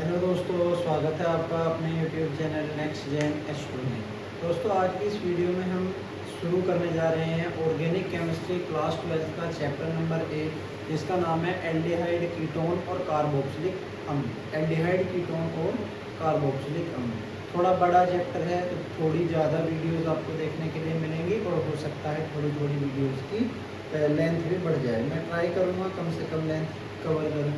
Hello दोस्तों, स्वागत है आपका अपने YouTube channel next gen H2 में। दोस्तों, आज की इस वीडियो में हम शुरू करने जा रहे हैं ऑर्गेनिक केमिस्ट्री क्लास 12 का चैप्टर नंबर 8, जिसका नाम है एल्डिहाइड कीटोन और कार्बोक्सिलिक अम्ल। एल्डिहाइड कीटोन और कार्बोक्सिलिक अम्ल थोड़ा बड़ा चैप्टर है, तो थोड़ी ज़्यादा वीडियोज़ आपको देखने के लिए मिलेंगी और हो सकता है थोड़ी थोड़ी वीडियोज़ की लेंथ भी बढ़ जाए। मैं ट्राई करूँगा कम से कम लेंथ कवर करूँ,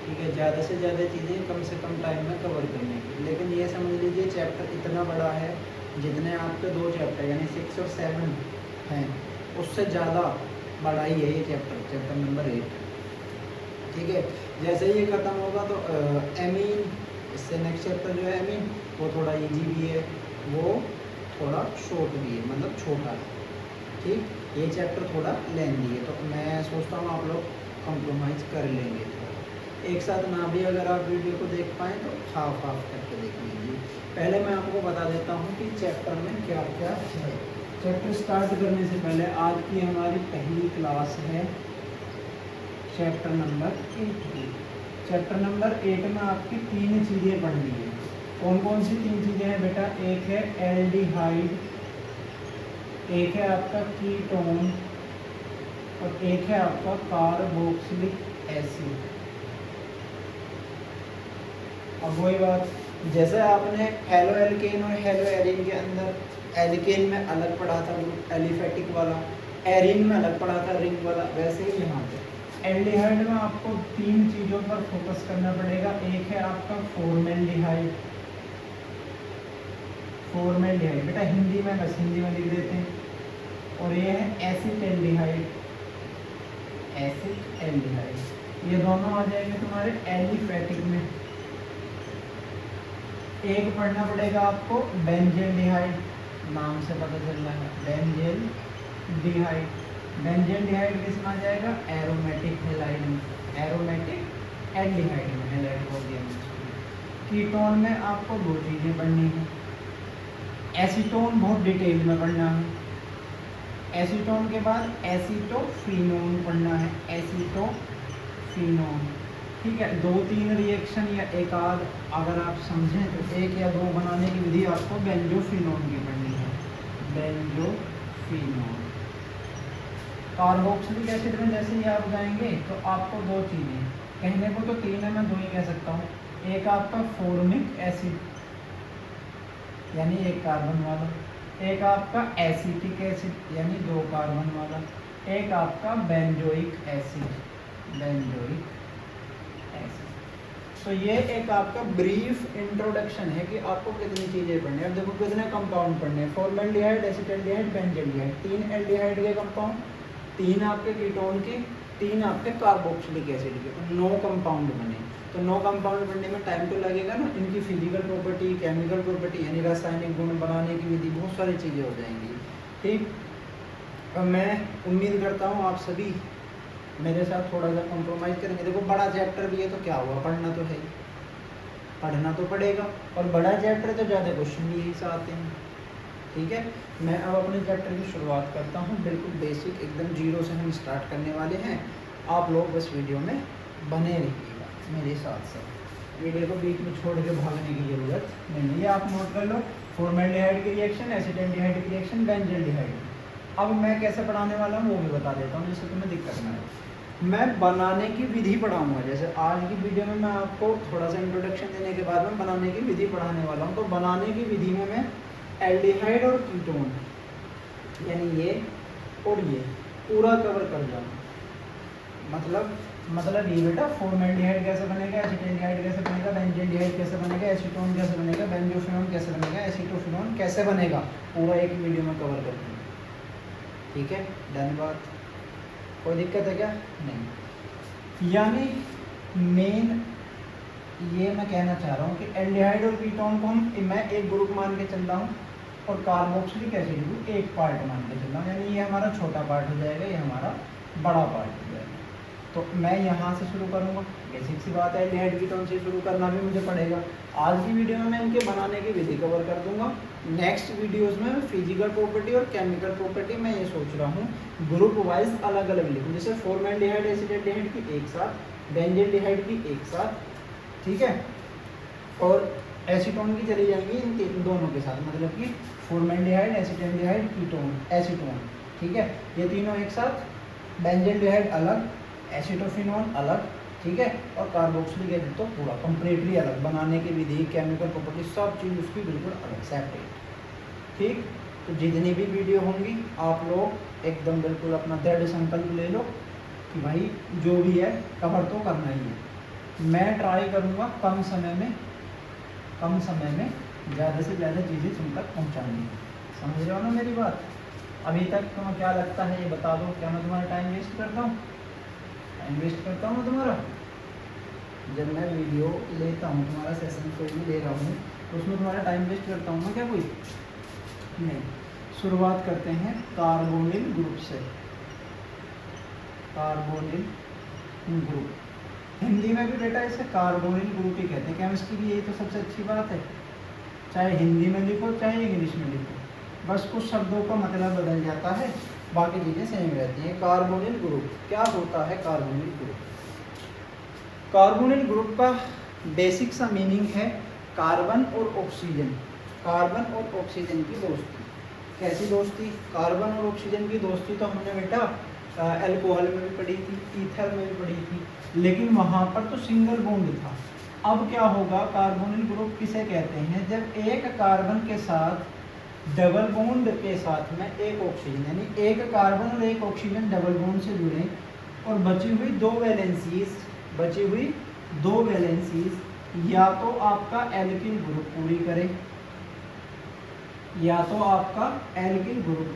ठीक है, ज़्यादा से ज़्यादा चीज़ें कम से कम टाइम में कवर करने की। लेकिन ये समझ लीजिए चैप्टर इतना बड़ा है, जितने आपके दो चैप्टर यानी 6 और 7 हैं, उससे ज़्यादा बड़ा ही है ये चैप्टर नंबर 8, ठीक है। जैसे ही ये ख़त्म होगा तो एमीन, इससे नेक्स्ट चैप्टर जो है एमीन, वो थोड़ा ईजी भी है, वो थोड़ा शॉर्ट भी है, मतलब छोटा है, ठीक। ये चैप्टर थोड़ा लेंथी है, तो मैं सोचता हूँ आप लोग कंप्रोमाइज़ कर लेंगे। एक साथ ना भी अगर आप वीडियो को देख पाएँ तो हाफ करके देख लीजिए। पहले मैं आपको बता देता हूँ कि चैप्टर में क्या क्या है। चैप्टर स्टार्ट करने से पहले आज की हमारी पहली क्लास है चैप्टर नंबर 8 की। चैप्टर नंबर 8 में आपकी 3 चीज़ें पढ़नी है। कौन कौन सी 3 चीज़ें हैं बेटा? एक है एल्डिहाइड, एक है आपका कीटोन और एक है आपका कार्बोक्सिलिक एसिड। अब वही बात, जैसे आपने हेलो एल्केन और हेलो एरिन के अंदर एल्केन में अलग पढ़ा था ग्रुप एलिफेटिक वाला, एरिन में अलग पढ़ा था रिंग वाला, वैसे ही यहाँ पे एल्डिहाइड में आपको 3 चीज़ों पर फोकस करना पड़ेगा। एक है आपका फॉर्मेल्डिहाइड, फॉर्मेल्डिहाइड बेटा हिंदी में बस हिंदी में लिख देते हैं, और ये है एसिटेल्डिहाइड, एसिटेल्डिहाइड। ये दोनों आ जाएंगे तुम्हारे एलिफेटिक में। एक पढ़ना पड़ेगा आपको बेंजेल्डिहाइड, नाम से पता चल रहा है बेंजेल्डिहाइड। बेंजेल्डिहाइड किस में आ जाएगा? एरोमेटिक हैलाइड में, एरोमेटिक एल्डिहाइड में, हैलाइड बोल दिया मैंने। कीटोन में आपको 2 चीज़ें पढ़नी है। एसीटोन बहुत डिटेल में पढ़ना है। एसीटोन के बाद एसीटोफिनोन पढ़ना है, एसीटोफिनोन, ठीक है। 2-3 रिएक्शन या एक आध अगर आप समझें तो 1 या 2 बनाने की विधि आपको बेंजोफिनोन की पढ़नी है, बेंजोफिनोन। कार्बोक्सिलिक एसिड में जैसे ही आप जाएंगे तो आपको 2 चीज़ें, कहने को तो 3 है, मैं 2 ही कह सकता हूँ। एक आपका फॉर्मिक एसिड यानी 1 कार्बन वाला, एक आपका एसिटिक एसिड यानी 2 कार्बन वाला, एक आपका बेंजोइक एसिड, बेंजोइक एसिड। तो ये एक आपका ब्रीफ इंट्रोडक्शन है कि आपको कितनी चीज़ें पढ़नी है। अब देखो कितने कंपाउंड पढ़ने हैं, फॉर्मेल्डिहाइड, एसिटेल्डिहाइड, बेंजेल्डिहाइड, 3 एल्डिहाइड के कंपाउंड, 3 आपके कीटोन के, 3 आपके कार्बोक्सिलिक एसिड के, 9 कंपाउंड बने। तो 9 कंपाउंड बनने में टाइम तो लगेगा ना, इनकी फिजिकल प्रॉपर्टी, केमिकल प्रॉपर्टी यानी रासायनिक गुण, बनाने की विधि, बहुत सारी चीज़ें हो जाएंगी, ठीक। अब मैं उम्मीद करता हूँ आप सभी मेरे साथ थोड़ा सा कंप्रोमाइज़ करेंगे। देखो बड़ा चैप्टर भी है तो क्या हुआ, पढ़ना तो है ही, पढ़ना तो पड़ेगा, और बड़ा चैप्टर तो ज़्यादा क्वेश्चन भी यही से आते हैं, ठीक है। मैं अब अपने चैप्टर की शुरुआत करता हूँ, बिल्कुल बेसिक एकदम जीरो से हम स्टार्ट करने वाले हैं। आप लोग बस वीडियो में बने रहिएगा मेरे साथ साथ, वीडियो को बीच में छोड़ के भागने की ज़रूरत नहीं है। ये आप नोट कर लो, फॉर्मेल्डिहाइड की रिएक्शन, एसिटेल्डिहाइड की रिएक्शन, बेंजेल्डिहाइड। अब मैं कैसे पढ़ाने वाला हूँ वो भी बता देता हूँ, जिससे तुम्हें दिक्कत ना हो। मैं बनाने की विधि पढ़ाऊंगा, जैसे आज की वीडियो में मैं आपको थोड़ा सा इंट्रोडक्शन देने के बाद में बनाने की विधि पढ़ाने वाला हूँ। तो बनाने की विधि में मैं एल्डिहाइड और कीटोन यानी ये और ये पूरा कवर कर जाऊँगा। मतलब ये बेटा फॉर्मेल्डिहाइड कैसे बनेगा, एसिटेल्डिहाइड कैसे बनेगा, बेंजेल्डिहाइड कैसे बनेगा, एसीटोन कैसे बनेगा, बेंजोफिनोन कैसे बनेगा, एसीटोफिनोन कैसे बनेगा, पूरा एक वीडियो में कवर कर दूँगा, ठीक है। धन्यवाद। कोई दिक्कत है क्या? नहीं। यानी मेन ये मैं कहना चाह रहा हूँ कि एल्डिहाइड और कीटोन को मैं एक ग्रुप मान के चल रहा हूँ, और कार्बोक्सिलिक एसिड को एक पार्ट मान के चल रहा हूँ, यानी ये हमारा छोटा पार्ट हो जाएगा, ये हमारा बड़ा पार्ट हो जाएगा। तो मैं यहाँ से शुरू करूँगा, बेसिक सी बात है, एल्डिहाइड कीटोन से शुरू करना भी मुझे पड़ेगा। आज की वीडियो में मैं इनके बनाने की विधि कवर कर दूंगा। नेक्स्ट वीडियोस में फिजिकल प्रॉपर्टी और केमिकल प्रॉपर्टी मैं ये सोच रहा हूँ ग्रुप वाइज अलग अलग लिखूँ, जैसे फॉर्मेल्डिहाइड एसिटेल्डिहाइड की एक साथ, बेंजेल्डिहाइड की एक साथ, ठीक है। और एसीटोन की चली जाएंगी इन दोनों के साथ, मतलब कि फॉर्मेल्डिहाइड, एसीटल्डिहाइड, कीटोन, एसीटोन, ठीक है, ये तीनों एक साथ, बेंजल्डिहाइड अलग, एसीटोफिनोन अलग, ठीक है, और कार्बोक्सिलिक एसिड तो पूरा कंप्लीटली अलग, बनाने की विधि, केमिकल प्रॉपर्टी, सब चीज़ उसकी बिल्कुल अलग, सेपरेट, ठीक। तो जितनी भी वीडियो होंगी आप लोग एकदम बिल्कुल अपना दृढ़ संकल्प ले लो कि भाई जो भी है कवर तो करना ही है। मैं ट्राई करूँगा कम समय में ज़्यादा से ज़्यादा चीज़ें तुम तक पहुँचानी है। समझ रहे हो ना मेरी बात? अभी तक तुम्हें क्या लगता है ये बता दो, क्या मैं तुम्हारा टाइम वेस्ट करता हूँ? टाइम वेस्ट करता हूँ तुम्हारा? जब मैं वीडियो लेता हूँ, तुम्हारा सेशन कोई भी ले रहा हूँ, तो उसमें तुम्हारा टाइम वेस्ट करता हूँ मैं क्या कोई? नहीं। शुरुआत करते हैं कार्बोनिल ग्रुप से। कार्बोनिल ग्रुप, हिंदी में भी बेटा इसे कार्बोनिल ग्रुप ही कहते हैं, केमिस्ट्री की यही तो सबसे अच्छी बात है, चाहे हिंदी में लिखो चाहे इंग्लिश में लिखो, बस कुछ शब्दों का मतलब बदल जाता है, बाकी चीज़ें सेम रहती हैं। कार्बोनिल ग्रुप क्या होता है? कार्बोनिल ग्रुप, कार्बोनिल ग्रुप का बेसिक सा मीनिंग है कार्बन और ऑक्सीजन, कार्बन और ऑक्सीजन की दोस्ती। कैसी दोस्ती? कार्बन और ऑक्सीजन की दोस्ती तो हमने बेटा अल्कोहल में भी पढ़ी थी, ईथर में भी पढ़ी थी, लेकिन वहाँ पर तो सिंगल बॉन्ड था। अब क्या होगा? कार्बोनिल ग्रुप किसे कहते हैं? जब एक कार्बन के साथ डबल बॉन्ड के साथ में एक ऑक्सीजन, यानी एक कार्बन और एक ऑक्सीजन डबल बॉन्ड से जुड़े और बची हुई दो वैलेंसीज या तो आपका एल्किल ग्रुप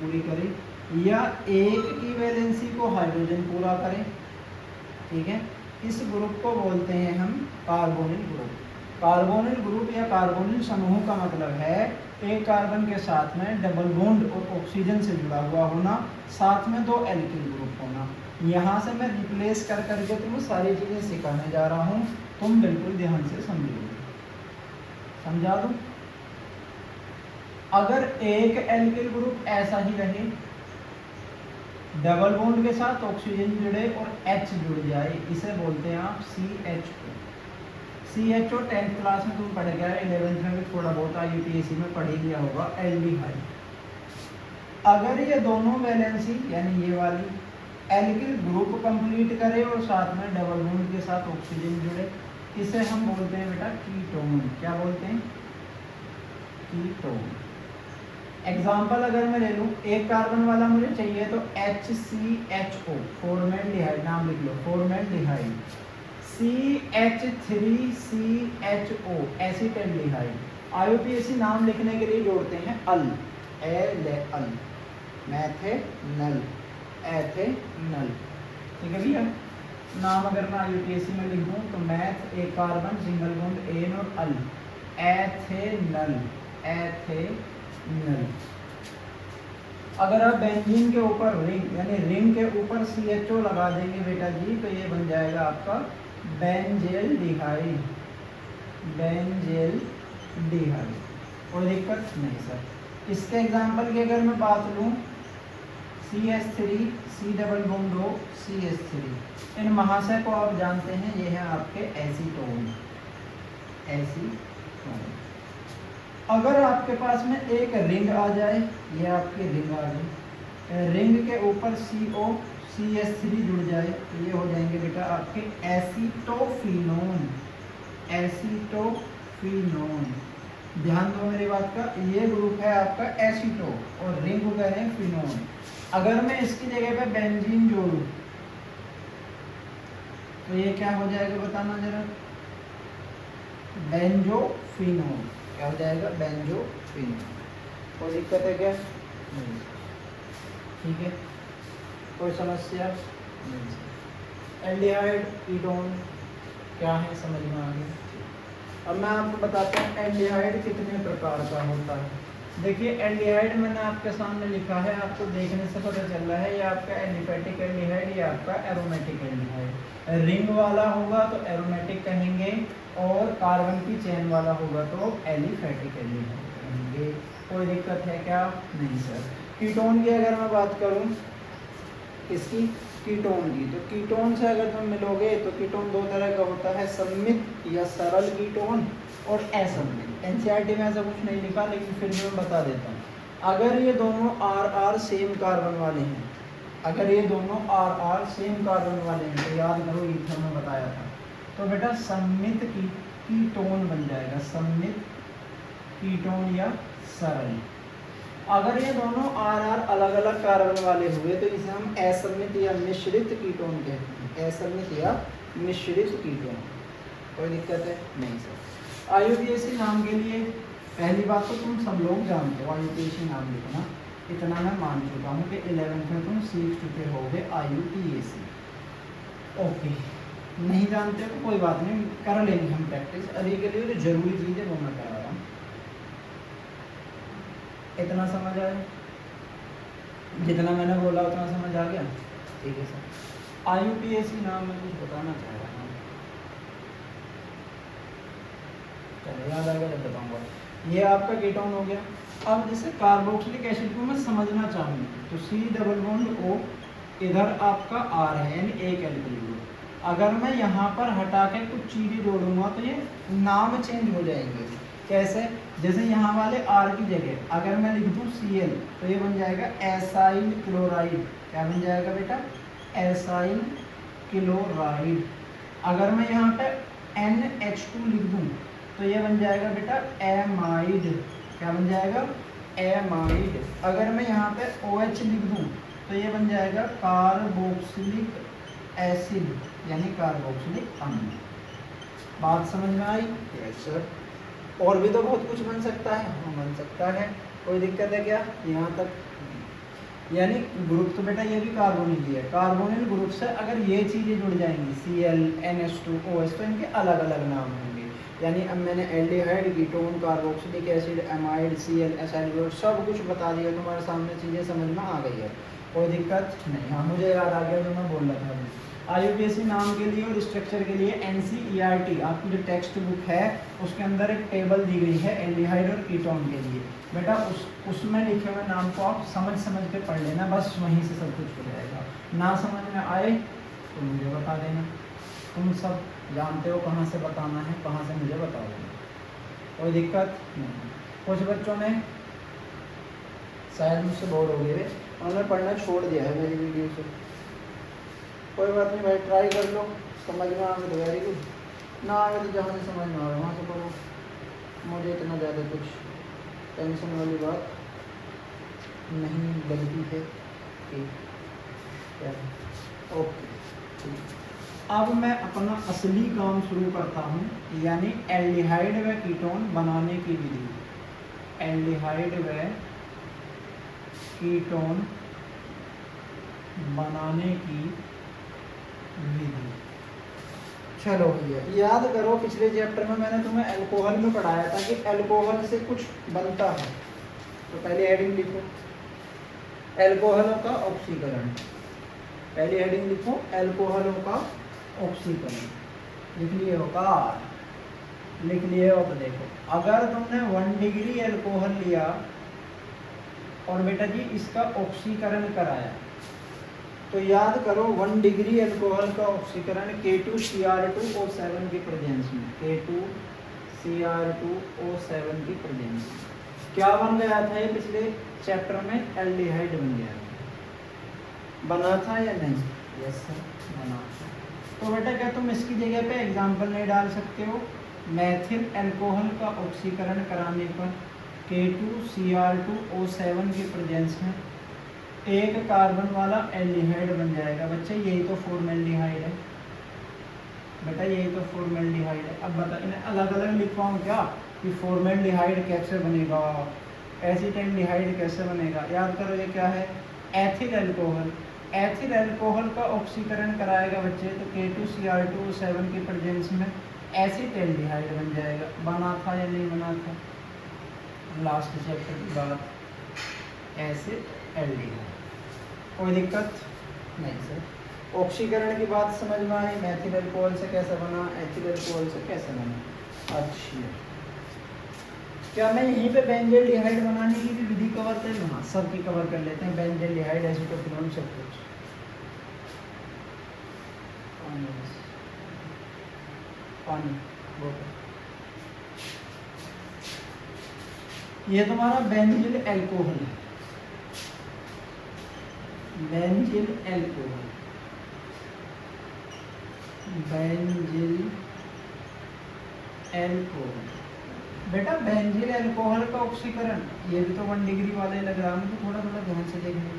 पूरी करे, या एक की वैलेंसी को हाइड्रोजन पूरा करे, ठीक है। इस ग्रुप को बोलते हैं हम कार्बोनिल ग्रुप। कार्बोनिल ग्रुप या कार्बोनिल समूह का मतलब है एक कार्बन के साथ में डबल बॉन्ड और ऑक्सीजन से जुड़ा हुआ होना, साथ में दो एल्किल ग्रुप होना। यहाँ से मैं रिप्लेस कर करके तुम्हें सारी चीज़ें सिखाने जा रहा हूँ, तुम बिल्कुल ध्यान से समझोगे। समझा दूँ? अगर एक एल्किल ग्रुप ऐसा ही रहे, डबल बॉन्ड के साथ ऑक्सीजन जुड़े और H जुड़ जाए, इसे बोलते हैं आप CHO। CHO 10th क्लास में तुम पढ़ गया, 11th में भी थोड़ा बहुत IUPAC में पढ़ ही लिया होगा, एल्डिहाइड। अगर ये दोनों वैलेंसी यानी ये वाली एल्किल ग्रुप कंप्लीट करे और साथ में डबल बॉन्ड के साथ ऑक्सीजन जुड़े, इसे हम बोलते हैं बेटा कीटोन। क्या बोलते हैं? कीटोन। एग्जाम्पल अगर मैं ले लूँ, एक कार्बन वाला मुझे चाहिए तो HCHO, फॉर्मेल्डिहाइड, नाम लिख लो, फॉर्मेल्डिहाइड। CH3CHO, acetaldehyde. IUPAC नाम लिखने के लिए जोड़ते हैं अल, अल, मैथेनल, एथेनल, ठीक है भैया। नाम अगर मैं IUPAC में लिख दूँ तो मैथ, एक कार्बन, सिंगल बॉन्ड एन और अल, एथेनल, एथेनल। अगर आप बेंजीन के ऊपर रिंग यानी रिंग के ऊपर CHO लगा देंगे बेटा जी, तो ये बन जाएगा आपका बेंजेल्डिहाइड, बेंजेल्डिहाइड। कोई दिक्कत नहीं सर। इसके एग्जांपल की अगर मैं बात लूँ, CH3, C double bond O, CH3, इन महाशय को आप जानते हैं, ये है आपके एसीटोन, एसीटोन। अगर आपके पास में एक रिंग आ जाए, ये आपकी रिंग आ गई, रिंग के ऊपर CO, CH3 जुड़ जाए, तो ये हो जाएंगे बेटा आपके एसीटोफिनोन, एसीटोफिनोन। ध्यान दो मेरी बात का, ये ग्रुप है आपका एसीटो और रिंग हो गए हैं फिनोन। अगर मैं इसकी जगह पे बेंजीन जोड़ूं तो ये क्या हो जाएगा बताना जरा? बेंजोफिनोन। क्या हो जाएगा? बेंजोफिनोन। कोई दिक्कत है क्या? नहीं। ठीक है, कोई समस्या नहीं। एल्डिहाइड, कीटोन क्या है समझ में आ गया। अब मैं आपको बताता हूँ एल्डिहाइड कितने प्रकार का होता है। देखिए एल्डिहाइड मैंने आपके सामने लिखा है, आपको देखने से पता चल रहा है, ये आपका एलिफेटिक एल्डिहाइड, ये आपका एरोमेटिक एल्डिहाइड। रिंग वाला होगा तो एरोमेटिक कहेंगे और कार्बन की चेन वाला होगा तो एलिफेटिक एल्डिहाइड कहेंगे। कोई दिक्कत है क्या? नहीं सर। कीटोन की अगर मैं बात करूँ, किसकी? कीटोन की। तो कीटोन से अगर तुम मिलोगे तो कीटोन दो तरह का होता है, सममित या सरल कीटोन और असममित। एनसीईआरटी में ऐसा कुछ नहीं लिखा, लेकिन फिर भी मैं बता देता हूँ। अगर ये दोनों आर आर सेम कार्बन वाले हैं, अगर ये दोनों आर आर सेम कार्बन वाले हैं, तो याद करो ईथर में बताया था, तो बेटा सम्मित कीटोन बन जाएगा, सम्मित कीटोन या सरल। अगर ये दोनों आर आर अलग अलग कार्बन वाले हुए तो इसे हम असम्मित या मिश्रित कीटोन कहते हैं, असम्मित या मिश्रित कीटोन। कोई दिक्कत है नहीं सर। आईयूपीएसी नाम के लिए पहली बात तो तुम सब लोग जानते हो, आईयूपीएसी नाम लिखना इतना मैं मान चुका हूँ कि 11th में तुम सीख चुके होगे आईयूपीएसी। ओके, नहीं जानते तो कोई बात नहीं, कर लेंगे हम प्रैक्टिस। अभी के लिए जो जरूरी चीज़ है वो मैं करा रहा हूँ। इतना समझ आया? जितना मैंने बोला उतना समझ आ गया? ठीक है सर। आईयूपीएसी नाम में कुछ बताना चाह रहा हूँ, चलो याद आ गया जब बताऊँगा। ये आपका कीटोन हो गया। अब जैसे कार्बोक्सिलिक एसिड को मैं समझना चाहूँ तो C डबल बॉन्ड O, इधर आपका R है यानी एक एल्किल ग्रुप। अगर मैं यहाँ पर हटा के कुछ चीज़ें जोड़ूंगा तो ये नाम चेंज हो जाएंगे। कैसे? जैसे यहाँ वाले R की जगह अगर मैं लिख दूँ Cl तो ये बन जाएगा एसाइल क्लोराइड। क्या बन जाएगा बेटा? Acyl chloride. अगर मैं यहाँ पे NH2 लिख दूँ तो ये बन जाएगा बेटा एमाइड। क्या बन जाएगा? एमाइड। अगर मैं यहाँ पे OH लिख दूँ तो ये बन जाएगा कार्बोक्सिलिक एसिड यानी कार्बोक्सिलिक अम्ल। बात समझ में आई? Yes sir. और भी तो बहुत कुछ बन सकता है। हाँ बन सकता है, कोई दिक्कत है क्या? यहाँ तक यानी ग्रुप तो बेटा ये भी कार्बोनिल ही है। कार्बोनिल ग्रुप से अगर ये चीज़ें जुड़ जाएंगी Cl, NH2, OH तो इनके अलग अलग नाम होंगे। यानी अब मैंने aldehyde, ketone, carboxylic acid, amide, Cl, acyl सब कुछ बता दिया, तुम्हारे सामने चीज़ें समझ में आ गई है, कोई दिक्कत नहीं। हाँ मुझे याद आ गया जो मैं बोल रहा था अभी। आईयूपीएसी नाम के लिए और स्ट्रक्चर के लिए एनसीईआरटी आपकी जो टेक्स्ट बुक है उसके अंदर एक टेबल दी गई है एल्डिहाइड और कीटोन के लिए। बेटा उसमें लिखे हुए नाम को आप समझ के पढ़ लेना, बस वहीं से सब कुछ हो जाएगा। ना समझ में आए तो मुझे बता देना, तुम सब जानते हो कहाँ से बताना है, कहाँ से मुझे बताओगे, कोई दिक्कत नहीं। कुछ बच्चों ने शायद मुझसे बोर हो गए, उन्होंने पढ़ना छोड़ दिया है मेरी वीडियो से। कोई बात नहीं भाई, ट्राई कर लो, समझ में आए तो वेरी गुड, ना आए तो जहाँ से समझ में आ रहा वहाँ से पढ़ो। मुझे इतना ज़्यादा कुछ टेंशन वाली बात नहीं लगती है कि क्या। ओके ठीक। अब मैं अपना असली काम शुरू करता हूँ, यानी एल्डिहाइड व कीटोन बनाने की विधि। एल्डिहाइड व कीटोन बनाने की विधि। चलो भैया याद करो, पिछले चैप्टर में मैंने तुम्हें अल्कोहल में पढ़ाया था कि अल्कोहल से कुछ बनता है। तो पहले हेडिंग लिखो अल्कोहलों का ऑक्सीकरण। पहली हेडिंग लिखो अल्कोहलों का ऑक्सीकरण। लिख लिए हो का? लिख लिए हो तो देखो, अगर तुमने 1 डिग्री अल्कोहल लिया और बेटा जी इसका ऑक्सीकरण कराया तो याद करो 1 डिग्री अल्कोहल का ऑक्सीकरण K2Cr2O7 के प्रेजेंस में, K2Cr2O7 की प्रेजेंस में क्या बन गया था? ये पिछले चैप्टर में एल्डिहाइड बन गया था। बना था या नहीं? यस सर बना था। तो बेटा क्या तुम इसकी जगह पे एग्जाम्पल नहीं डाल सकते हो? मैथिल अल्कोहल का ऑक्सीकरण कराने पर K2Cr2O7 के प्रेजेंस में एक कार्बन वाला एल्डिहाइड बन जाएगा। बच्चे यही तो फॉर्मेल्डिहाइड है, बेटा यही तो फॉर्मेल्डिहाइड है। अब बता इन्हें अलग अलग लिखवाऊँ क्या कि फॉर्मेल्डिहाइड कैसे बनेगा, एसिटाल्डिहाइड कैसे बनेगा? याद करो ये क्या है? Ethyl alcohol. एथिल अल्कोहल का ऑक्सीकरण कराएगा बच्चे तो K2Cr2O7 के प्रेजेंस में एसिटाल्डिहाइड बन जाएगा। बना था या नहीं बना था? लास्ट चैप्टर की बात, एसिटाल्डिहाइड। कोई दिक्कत नहीं सर। ऑक्सीकरण की बात समझ में आई? मैथिल अल्कोहल से कैसे बना, एथिल अल्कोहल से कैसे बना। अच्छा क्या मैं यहीं पे बेंजल्डिहाइड बनाने की भी विधि कवर कर लूँ? हाँ सब की कवर कर लेते हैं, बेंजल्डिहाइड, एसीटोक्विनोन सब कुछ। पानी बोतल ये तुम्हारा बेंजिल एल्कोहल है, बेंजिल एल्कोहल, बेंजिल एल्कोहल। बेटा बेंजिल एल्कोहल का ऑक्सीकरण, ये भी तो 1 डिग्री वाले लग रहा है, मुझे थोड़ा थोड़ा ध्यान से देखना।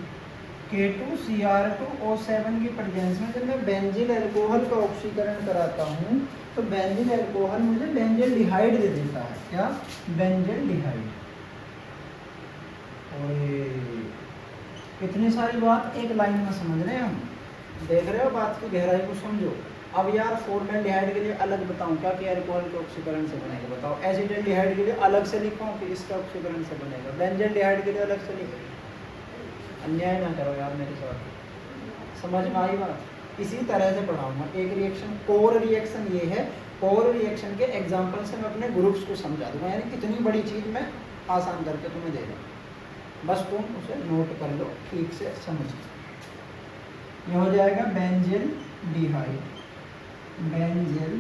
K2Cr2O7 की प्रेजेंस में जब मैं बेंजिल एल्कोहल का ऑक्सीकरण कराता हूँ तो बेंजिल एल्कोहल मुझे बेंजिल डिहाइड दे देता है। क्या? बेंजिल डिहाइड। और इतनी सारी बात एक लाइन में समझ रहे हैं हम, देख रहे हो बात की गहराई को समझो। अब यार फॉर्मेल्डिहाइड के लिए अलग बताऊं क्या कि एल्कोहल के ऑक्सीकरण से बनेगा? बताओ। एसिटाल्डिहाइड के लिए अलग से लिखूं कि इसका ऑक्सीकरण से बनेगा? बेंजील्डिहाइड के लिए अलग से लिखो। अन्याय ना करो यार मेरे साथ, समझ में आई बात? इसी तरह से पढ़ाऊंगा। एक रिएक्शन, कोर रिएक्शन ये है, कोर रिएक्शन के एग्जाम्पल से मैं अपने ग्रुप्स को समझा दूंगा, यानी कितनी बड़ी चीज़ मैं आसान करके तुम्हें दे दूँ, बस तुम उसे नोट कर लो, ठीक से समझ। ये हो जाएगा बेंजिल डिहाइड, बेंजिल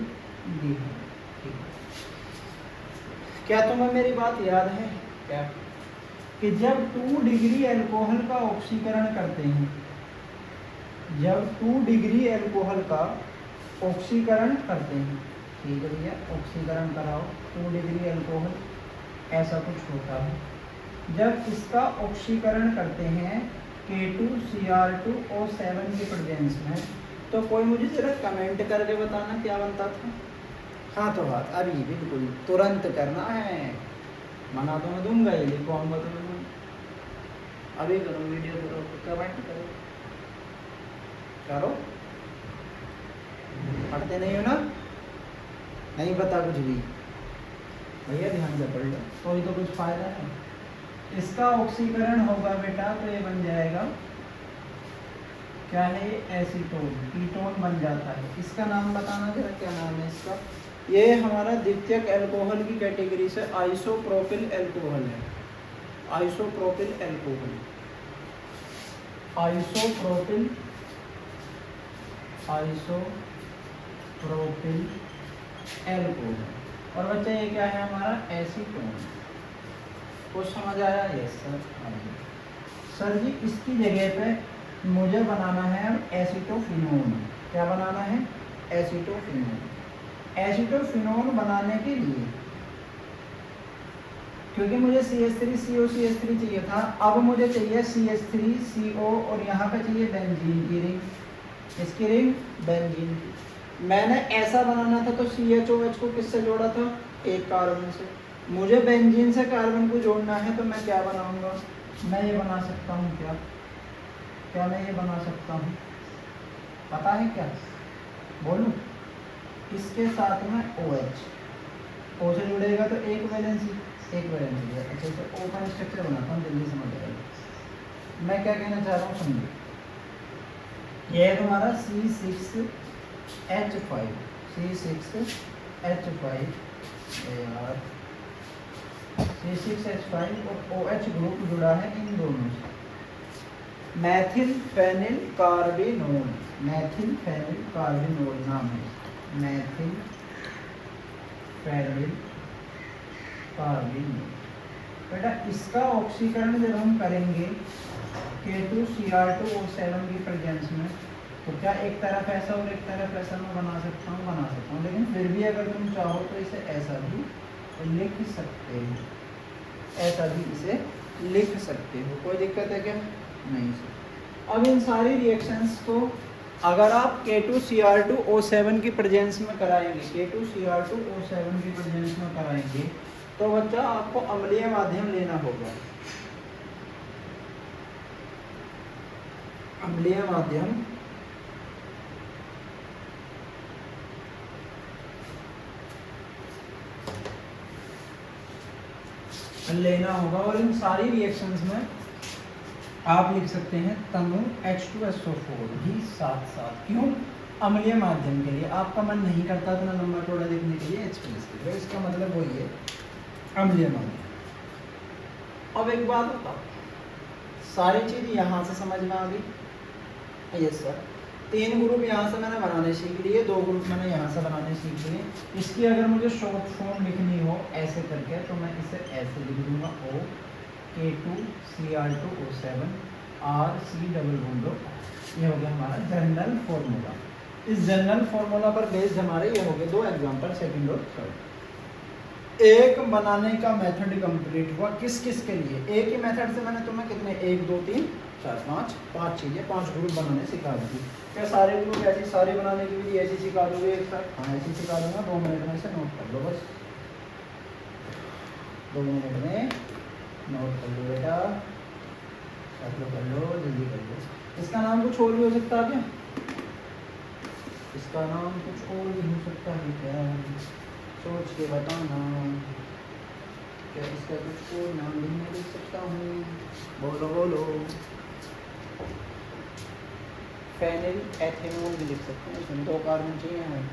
डिहाइड। ठीक है, क्या तुम्हें मेरी बात याद है क्या कि जब 2 डिग्री अल्कोहल का ऑक्सीकरण करते हैं, जब 2 डिग्री अल्कोहल का ऑक्सीकरण करते हैं, ठीक है भैया, ऑक्सीकरण कराओ 2 डिग्री अल्कोहल, ऐसा कुछ होता है। जब इसका ऑक्सीकरण करते हैं K2Cr2O7 के प्रेजेंस में, तो कोई मुझे जरा कमेंट करके बताना क्या बनता था? हाँ तो बात अभी बिल्कुल तुरंत करना है, मना तो मैं दूंगा ही, लिखवाऊंगा तो मैं अभी करो, वीडियो करो, कमेंट करो, करो। पढ़ते नहीं हो ना? नहीं पता कुछ भी भैया, ध्यान से पढ़ लो, कोई तो कुछ फायदा है। इसका ऑक्सीकरण होगा बेटा तो ये बन जाएगा, क्या है ये? एसीटोन, कीटोन बन जाता है। इसका नाम बताना जरा, क्या नाम है इसका? ये हमारा द्वितीयक अल्कोहल की कैटेगरी से आइसोप्रोपिल अल्कोहल है, isopropyl alcohol, isopropyl, isopropyl alcohol. और बच्चा ये क्या है हमारा? एसीटोन। कुछ समझ आया? Yes sir. सर जी इसकी जगह पे मुझे बनाना है अब एसीटोफिनोन। क्या बनाना है? एसीटोफिनोन। एसीटोफिनोन बनाने के लिए, क्योंकि मुझे CH3COCH3 चाहिए था, अब मुझे चाहिए CH3CO और यहाँ पे चाहिए बेंजीन की रिंग, इसकी रिंग बेंजीन की। मैंने ऐसा बनाना था तो CHOH को किससे जोड़ा था? एक कार्बन से। मुझे बेंजीन से कार्बन को जोड़ना है तो मैं क्या बनाऊंगा? मैं ये बना सकता हूँ क्या? क्या मैं ये बना सकता हूँ? पता है क्या? बोलूँ? इसके साथ में OH, O से जुड़ेगा तो एक वैलेंसी, एक वैलेंसी। अच्छा तो O का स्ट्रक्चर बनाता हूँ, जल्दी समझ आएगा। मैं क्या कहना चाह रहा हूँ समझो। ये है तुम्हारा C6H5, C6H5 यार, C6H5 और OH ग्रुप जुड़ा है इन दोनों से। Methyl phenyl carbinol, methyl phenyl carbinol नाम है, मैथिल फेनिल कार्बिनोल। बेटा इसका ऑक्सीकरण जब हम करेंगे K2Cr2O7 की प्रेजेंस में, तो क्या एक तरफ ऐसा और एक तरफ ऐसा मैं बना सकता हूँ? बना सकता हूँ, लेकिन फिर भी अगर तुम चाहो तो इसे ऐसा भी लिख सकते हो, ऐसा भी इसे लिख सकते हो। कोई दिक्कत है क्या? नहीं सर। अब इन सारी रिएक्शंस को अगर आप K2Cr2O7 की प्रेजेंस में कराएंगे, K2Cr2O7 की प्रेजेंस में कराएंगे, तो बच्चा आपको अम्लीय माध्यम लेना होगा। अम्लीय माध्यम लेना होगा, और इन सारी रिएक्शंस में आप लिख सकते हैं तनु H2SO4 भी साथ साथ। क्यों? अम्लीय माध्यम के लिए। आपका मन नहीं करता तो नंबर थोड़ा लिखने के लिए H+ के लिए, इसका मतलब वही है अम्लीय माध्यम। अब एक बात बताओ, सारी चीज यहाँ से समझ में आ गई? Yes sir. 3 ग्रुप यहाँ से मैंने बनाने सीख लिए, 2 ग्रुप मैंने यहाँ से बनाने सीख लिए। इसकी अगर मुझे शॉर्ट फॉर्म लिखनी हो ऐसे करके तो मैं इसे ऐसे लिख दूँगा OK2Cr2O7 RC डबल। ये हो गया हमारा जनरल फॉर्मूला। इस जनरल फॉर्मूला पर बेस्ड हमारे ये हो गए 2 एग्जाम्पल, सेकंड और थर्ड। एक बनाने का मेथड कंप्लीट हुआ। किस किस के लिए? एक ही मेथड से मैंने तुम्हें कितने 1 2 3 4 5 चीज़ें 5 ग्रुप बनाने सिखा दी। क्या सारे ग्रुप ऐसी सारी बनाने की विधि ऐसी सिखा दोगे एक साथ? हाँ ऐसी सिखा दूंगा। 2 मिनट में इसे नोट कर लो, बस 2 मिनट में नोट कर लो बेटा, कर लो जल्दी कर लो। इसका नाम कुछ और भी हो सकता है क्या? इसका नाम कुछ और भी हो सकता है क्या? सोच के बताना। क्या इसका कुछ और नाम भी मैं लिख सकता हूँ? बोलो बोलो। फेनिल एथेनॉल भी लिख सकते हैं। इसमें 2 कार्बन चाहिए हमें,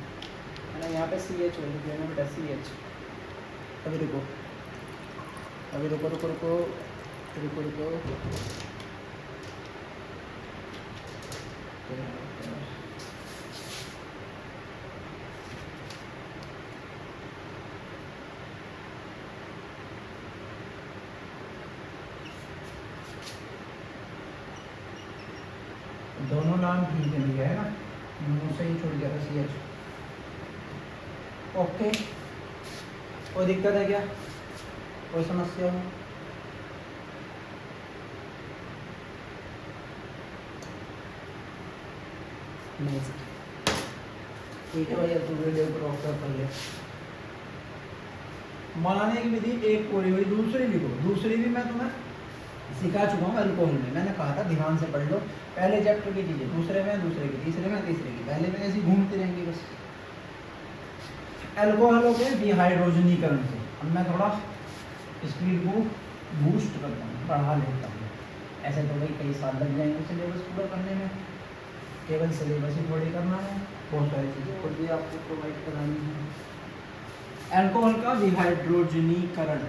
है ना। यहाँ पे CH हो गया ना बेटा, CH। अभी रुको रुको रुको रुको रुको रुको दोनों नाम ठीक है लिया है ना, दोनों से ही छूट गया था CH। ओके, कोई दिक्कत है क्या? कोई समस्या हो? नहीं सर, ठीक है भैया, तू वीडियो को ऑफ कर ले। बनाने की विधि एक पूरी हुई, दूसरी भी को दूसरी भी मैं तुम्हें सिखा चुका हूँ अल्कोहल में। मैंने कहा था ध्यान से पढ़ लो, पहले चैप्टर की चीज़ें दूसरे में, दूसरे की तीसरे में, तीसरे की पहले में, ऐसी घूमती रहेंगी बस। अल्कोहलों के डिहाइड्रोजनीकरण से अब मैं थोड़ा स्पीड को बूस्ट करता हूँ, बढ़ा लेता हूँ। ऐसे तो भाई कई साल लग जाएंगे सिलेबस पूरा करने में, केवल सिलेबस ही थोड़ी करना है, बहुत सारी चीज़ें और भी आपको प्रोवाइड करानी है। अल्कोहल का डिहाइड्रोजनीकरण,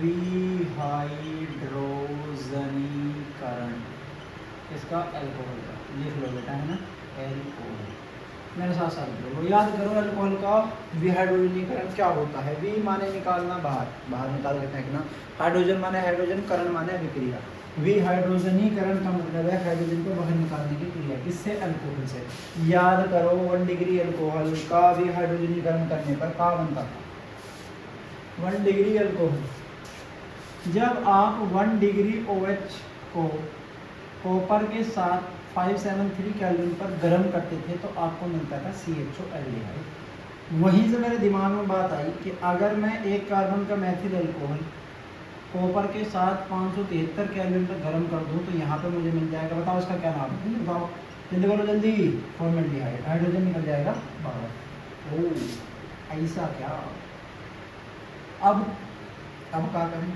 विहाइड्रोजनीकरण इसका अल्कोहल का लिख लो बेटा, है ना। अल्कोहल मेरे साथ साथ करो, याद करो। अल्कोहल का विहाइड्रोजनीकरण क्या होता है? वी माने निकालना, बाहर बाहर निकाल के फेंकना। हाइड्रोजन माने हाइड्रोजन, करण माने अभिक्रिया। विहाइड्रोजनीकरण का मतलब है हाइड्रोजन को बाहर निकालने की क्रिया। किससे? अल्कोहल से। याद करो 1 डिग्री अल्कोहल का विहाइड्रोजनीकरण करने पर क्या बनता था? 1 डिग्री अल्कोहल। जब आप 1 डिग्री OH को कॉपर के साथ 573 केल्विन पर गर्म करते थे तो आपको मिलता था CHO एल्डिहाइड। वहीं से मेरे दिमाग में बात आई कि अगर मैं 1 कार्बन का मैथिल अल्कोहल कॉपर के साथ 573 केल्विन पर गर्म कर दूं तो यहाँ पे मुझे मिल जाएगा, बताओ इसका क्या नाम है? बताओ जल्दी बोलो जल्दी। फॉर्मेल्डिहाइड। हाइड्रोजन निकल जाएगा बाहर। ओह ऐसा क्या? अब क्या करें?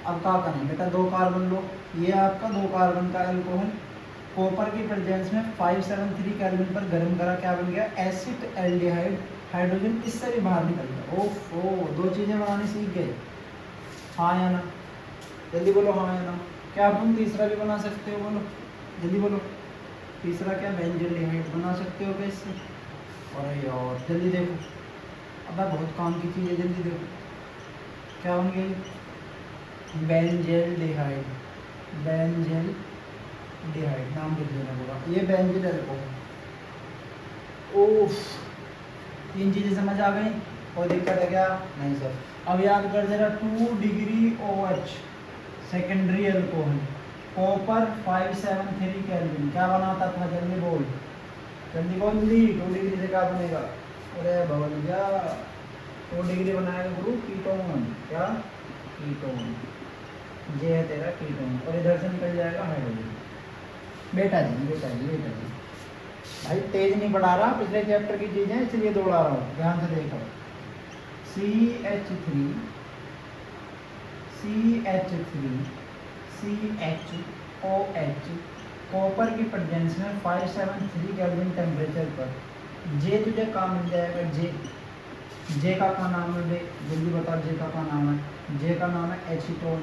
अब क्या करें बेटा? 2 कार्बन लो, ये आपका 2 कार्बन का अल्कोहल कॉपर की प्रेजेंस में 573 केल्विन पर गर्म करा, क्या बन गया? Acid aldehyde. हाइड्रोजन इससे भी बाहर निकल गया। ओफो, 2 चीज़ें बनानी सीख गए। हाँ या ना? जल्दी बोलो हाँ या ना। क्या तुम तीसरा भी बना सकते हो? बोलो जल्दी बोलो। तीसरा क्या? बेंजल्डिहाइड बना सकते हो क्या इससे? अरे यार जल्दी देखो, अब बहुत काम की चीज़ है, जल्दी देखो क्या बन गई? बेंजल्डिहाइड। बेंजल्डिहाइड नाम लिख देना पूरा। ये बेंजिल अल्कोहल। ओफ, 3 चीज़ें समझ आ गई? कोई दिक्कत है क्या? नहीं सर। अब याद कर जरा 2 degree OH secondary alcohol, copper 573 kelvin, क्या बनाता था? जल्दी बोल, जल्दी बोल जल्दी। 2 डिग्री से क्या बनेगा? अरे भैया 2 डिग्री बनाएगा ग्रुप कीटोन। क्या? कीटोन। ये है तेरा कीटोन और इधर से निकल जाएगा हाइड्रोजन। बेटा जी बेटा जी बेटा जी, भाई तेज नहीं पढ़ा रहा, पिछले चैप्टर की चीज़ें इसलिए दौड़ा रहा हूँ, ध्यान से देखो। CH3 CHOH कॉपर की प्रेजेंस में 573 केल्विन टेम्परेचर पर जे तुझे काम मिल जाएगा। जे का नाम है? जल्दी बताओ जे का नाम है? जे का नाम है एसीटोन।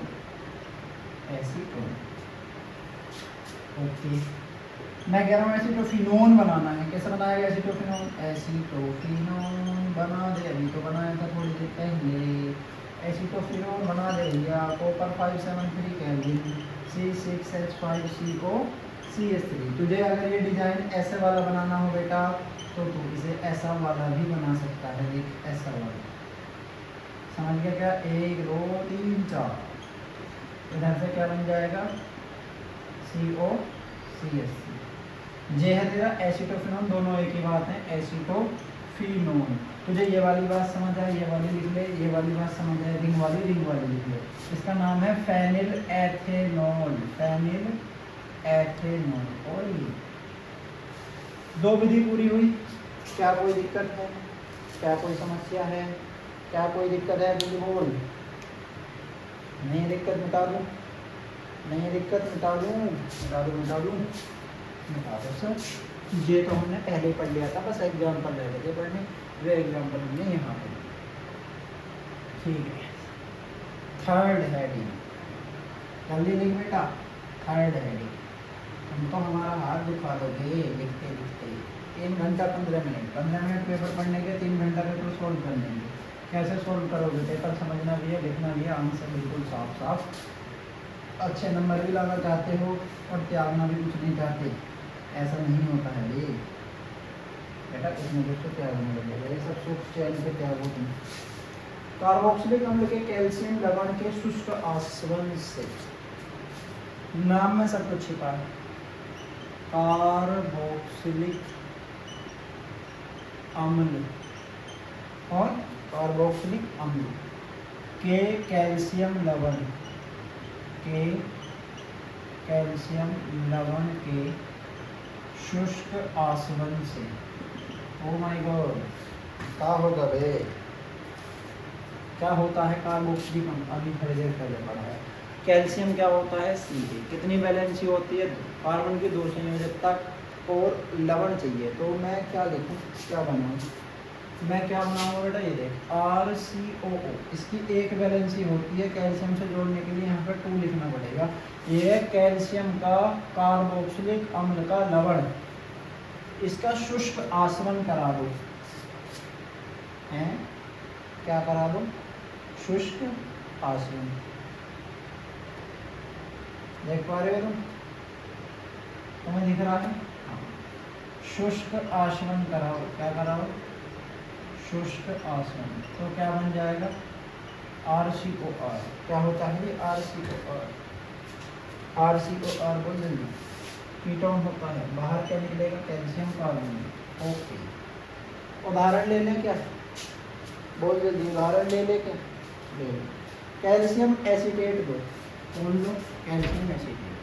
ओके मैं कह रहा हूँ एसिटोफिनोन बनाना है। कैसे बनाएगा एसिटोफिनोन? एसिटोफिनोन बना दे, अभी तो बनाया था थोड़ी देर पहले। एसिटोफिनोन बना दे भैया, कॉपर 573 केल्विन, C6H5CO, CH3। तुझे अगर ये डिजाइन ऐसे वाला बनाना हो बेटा तो तू इसे ऐसा वाला भी बना सकता है। एक ऐसा वाला, समझ गया क्या? 1 2 3 4, इधर से क्या बन जाएगा? COCH3। ये है तेरा एसिटोफिनोन, दोनों एक ही बात है, एसिटोफिनोन। तुझे ये वाली बात समझ आए, ये वाली लिख ले, ये वाली बात समझ आए, रिंग वाली लिख ले। इसका नाम है फेनिल एथेनॉल, फेनिल एथेनॉल। और ये 2 विधि पूरी हुई। क्या कोई दिक्कत है? क्या कोई समस्या है? क्या कोई दिक्कत है? तुझे बोल। नहीं दिक्कत मिटा दूँ, नहीं दिक्कत मिटा दूँ, मिटा दूँ सर। ये तो हमने पहले पढ़ लिया था, बस एग्जाम्पल रह गए थे पढ़ने, वे एग्जाम्पल हमने यहाँ पर। ठीक है, थर्ड हेडिंग जल्दी लिख बेटा। थर्ड हेडिंग, तुम तो हमारा हाथ दुखा दोगे लिखते लिखते। 3 घंटा 15 मिनट, 15 मिनट पेपर पढ़ने के, 3 घंटा पेपर सोल्व कर लेंगे। कैसे सोल्व करोगे? पेपर समझना भी है, लिखना भी है, आंसर बिल्कुल साफ साफ, अच्छे नंबर भी लाना चाहते हो और त्यागना भी कुछ नहीं चाहते। ऐसा नहीं होता है ये बेटा, इसमें कुछ तो त्यागने लगेगा, ये सब सुख चैन के त्याग होते हैं। कार्बोक्सिलिक अम्ल के कैल्शियम लवण के शुष्क आसवन से, नाम में सब कुछ छिपा है। कार्बोक्सिलिक अम्ल और कार्बोक्सिलिक अम्ल के कैल्शियम लवण के, कैल्शियम लवण के शुष्क आसवन से। ओ माय गॉड, क्या होगा बे? क्या होता है कार्बोक्सिलिक अम्ल? अभी थोड़ी देर पहले पढ़ा है। कैल्शियम क्या होता है? Ca। कितनी वैलेंसी होती है? कार्बन की 2 संयोजकता और लवण चाहिए, तो मैं क्या लिखूं, क्या बनाऊं? मैं क्या बनाऊंगा बेटा? ये देख, RCOO, इसकी 1 वैलेंसी होती है, कैल्शियम से जोड़ने के लिए यहाँ पर 2 लिखना पड़ेगा। ये कैल्शियम का कार्बोक्सिलिक अम्ल का लवण, इसका शुष्क आसवन करा दो। हैं? क्या करा दो? शुष्क आसवन। देख पा रहे हो तुम? तुम्हें दिख रहा है? शुष्क आसवन कराओ। क्या कराओ? शुष्क आसवन। तो क्या बन जाएगा? RCOR। क्या होता है ये? RCOR। RCOR बोल जल्दी। कीटोन होता है, बाहर क्या निकलेगा? Calcium carbonate. ओके, उदाहरण ले लें क्या? बोल जल्दी, उदाहरण ले लें क्या? ले लो। कैल्शियम एसीटेट दो, बोल लो। कैल्शियम एसीटेट,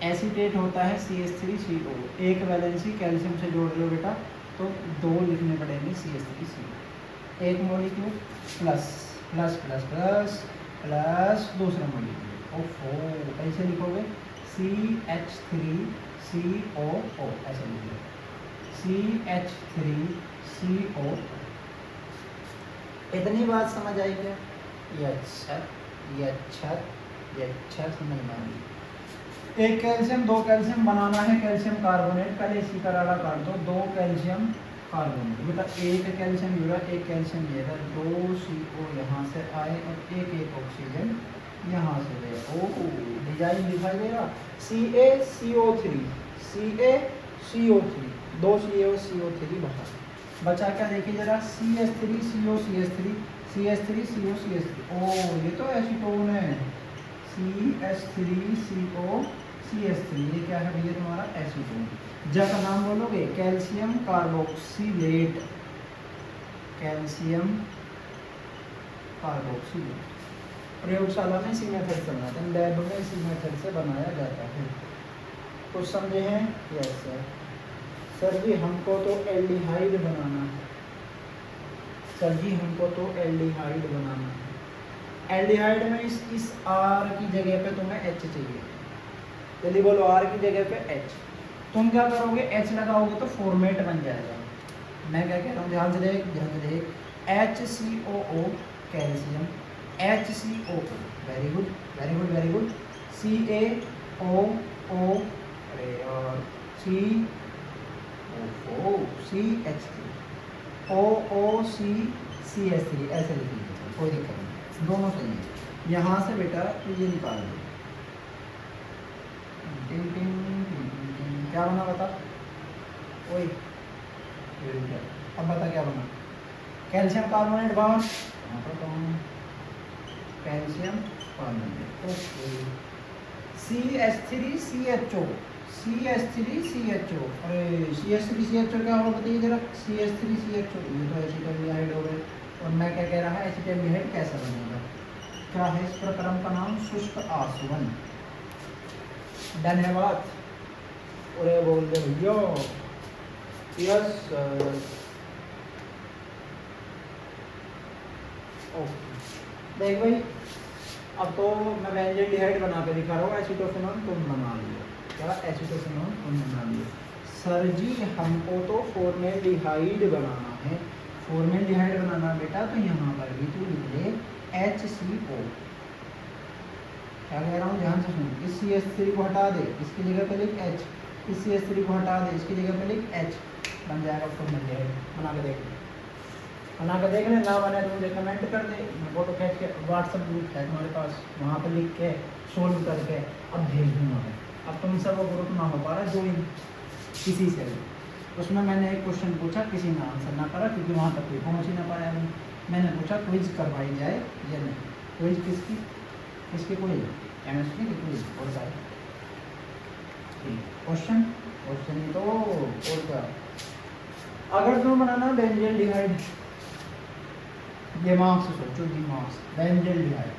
एसीटेट होता है CH3CO। 1 वैलेंसी कैल्शियम से जोड़ रहे हो बेटा, तो 2 लिखने पड़ेंगे CH3CO। 1 molecule plus plus plus plus plus दूसरा मॉलिक्यूल। ओफो, कैसे लिखोगे? CH3COO, ऐसे लिखोगे CH3CO। इतनी बात समझ आई क्या? ये अच्छा, ये अच्छा, ये अच्छा समझ में आई। 1 कैल्शियम 2 कैल्शियम बनाना है कैल्शियम कार्बोनेट, पहले इसी का राड़ा काट दो। 2 कैल्शियम कार्बोनेट, मतलब 1 कैल्शियम जुड़ा, 1 कैल्शियम ये था, 2 CO यहाँ से आए और 1 ऑक्सीजन यहाँ से गए। ओह, डिजाइन दिखाई देगा। CaCO3, CaCO3, 2 CO3 बचा क्या? देखिए जरा, CH3CO, CH3CO। ओह, ये तो एसीटोन है। CH3CO, ये क्या है भैया? तुम्हारा एसीटोन। जब का नाम बोलोगे, कैल्शियम कार्बोक्सिलेट, कैल्शियम कार्बोक्सिलेट। प्रयोगशाला में इसी मेथड से बनाते हैं, लैब में इसी मेथड से बनाया जाता है। कुछ समझे हैं? Yes sir. सर जी हमको तो एल्डिहाइड बनाना है। सर जी हमको तो एल्डिहाइड बनाना है। एल्डिहाइड में इस R की जगह पे तुम्हें H चाहिए। जल्दी बोलो, R की जगह पे H। तुम क्या करोगे? H लगाओगे तो फॉर्मेट बन जाएगा। मैं क्या कह रहा हूँ, ध्यान से देख, ध्यान से देख। HCOO calcium, HCOO, very good very good very good. CaOO, अरे यार सी ओ सी एच थ्री, ओ ओ सी सी एच थ्री, ऐसे लिख लीजिए, कोई दिक्कत नहीं, दोनों सही है। यहाँ से बेटा ये निकाल दो, टिंग टिंग टिंग टिंग टिंग, क्या बना बता, ओए अब बता क्या बना, calcium carbonate bound, calcium carbonate, okay, C H three C H O, C H three C H O, अरे C H three C H O क्या होगा बताइए जरा, C H three C H O, ये तो एसिटाल्डिहाइड हो गए। और मैं क्या कह रहा है, एसिटाल्डिहाइड कैसा बनेगा, क्या है इस प्रक्रम का नाम, शुष्क आसवन। धन्यवाद, अरे बोल दे भैया, यस ओके। देख भाई, अब तो मैं बेंजील्डिहाइड बना के दिखा रहा हूँ, एसीटोफेनॉल तुम बना लियो, क्या एसीटोफेनॉल तुम बना लियो। सर जी हमको तो फॉर्मेल्डिहाइड बनाना है, फॉर्मेल्डिहाइड बनाना बेटा, तो यहाँ पर भी तू लिख ले HCO, क्या कह रहा हूँ ध्यान से सुन, इस CH3 को हटा दे, इसकी जगह पे लिख H, इस CH3 को हटा दे, इसकी जगह पे लिख H, बन जाएगा फॉर्मेल्डिहाइड। बना के देख, बना के देख ले, ना बने तो मुझे कमेंट कर दे, मैं फोटो खींच के व्हाट्सअप ग्रुप है तुम्हारे पास, वहाँ पे लिख के सोल्व करके अब भेज दूँगा मैं। अब तुमसे वो ग्रुप ना हो पा रहा ज्वाइन किसी से भी, उसमें मैंने एक क्वेश्चन पूछा, किसी ने आंसर ना करा, क्योंकि वहाँ तक कोई पहुँच ही ना पाया। मैंने पूछा क्विज करवाई जाए या नहीं, क्विज किसकी किसकी, क्विज केमिस्ट्री की क्विज, और क्या क्वेश्चन, क्वेश्चन ही तो, और क्या। अगर तुम बनाना बेंजील्डिहाइड, दिमाग से सोचो, दिमाग से, बेंजील्डिहाइड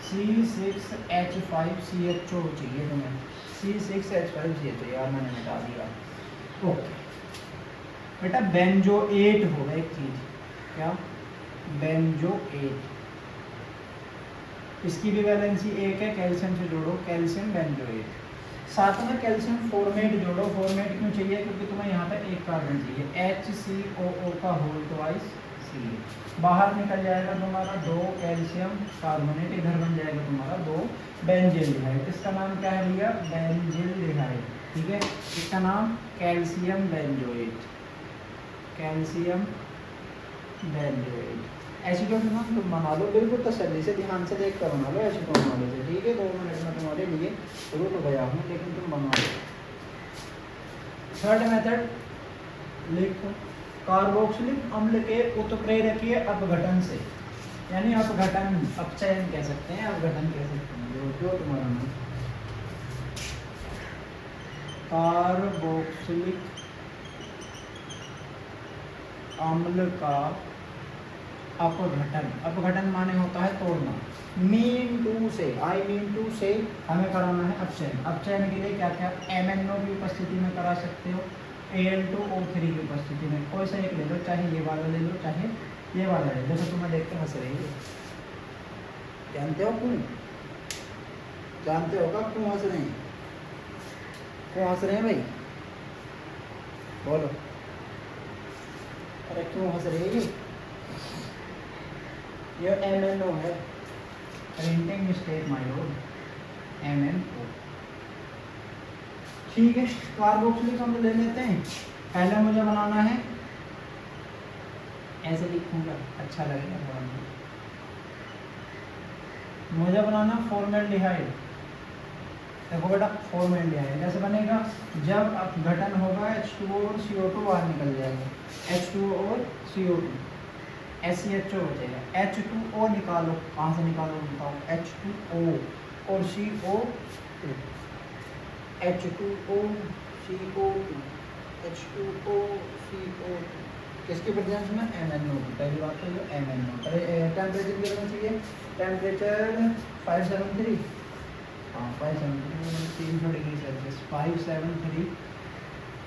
C6H5CHO चाहिए तुम्हें, C6H5CHO, यार मैंने मिटा दिया, ओके बेटा। बेंजोएट होगा एक चीज, क्या बेंजोएट, इसकी भी वैलेंसी एक है, कैल्शियम से जोड़ो, कैल्शियम बेंजोएट, साथ में कैल्शियम फॉर्मेट जोड़ो, फॉर्मेट क्यों चाहिए, क्योंकि तुम्हें यहाँ पे एक कार्बन चाहिए, HCOO का होल ट्वाइस सी, बाहर निकल जाएगा तुम्हारा 2 कैल्शियम कार्बोनेट, इधर बन जाएगा तुम्हारा 2 बेंजील्डिहाइड, इसका नाम क्या है भैया, बेंजील्डिहाइड, ठीक है, इसका नाम कैल्शियम बेंजोएट, कैल्शियम बेंजोएट। एसीटोफेनॉल तुम बना लो, बिल्कुल तसल्ली से, ध्यान से देख कर बना लो एसीटोफेनॉल से, ठीक है। 2 मिनट में तुम्हारे लिए रुक गया हूँ, लेकिन तुम बना लो। थर्ड मेथड लिखो, कार्बोक्सिलिक अम्ल के उत्प्रेरकीय अपघटन से, यानी अपघटन, अपचयन कह सकते हैं, अपघटन कह सकते हैं, जो तुम्हारा नाम कार्बोक्सिलिक अम्ल का अपघटन, अपघटन माने होता है तोड़ना, मीन टू से, आई मीन टू से हमें कराना है अपचयन। अपचयन के लिए क्या क्या, MnO की उपस्थिति में करा सकते हो, Al2O3 की उपस्थिति में, कोई सा एक ले लो, चाहे ये वाला ले लो, चाहे ये वाला ले लो। जैसे तुम्हें देख के हंस रही है, जानते हो क्यों, जानते हो क्या क्यों हंस रहे हैं, क्यों हंस रहे हैं भाई, बोलो, अरे क्यों हंस रही है, ये MnO है, printing mistake my Lord, MnO, ठीक है। कार्बोक्सिलिक अम्ल ले लेते हैं, पहले मुझे बनाना है, ऐसे लिखूंगा अच्छा लगेगा थोड़ा, मुझे बनाना फॉर्मेल्डिहाइड। देखो बेटा फॉर्मेल्डिहाइड कैसे बनेगा, जब अपघटन होगा H2O और CO2 बाहर निकल जाएगा, H2O और CO2, SCHO बचेगा, H2O निकालो, कहाँ से निकालो बताओ, H2O और CO2, H2O CO2, H2O CO2, किसकी प्रेजेंस में, MnO की, पहली बात तो ये MnO। अरे टेम्परेचर कितना चाहिए, टेम्परेचर 573, हाँ 573 डिग्री सेल्सियस, 573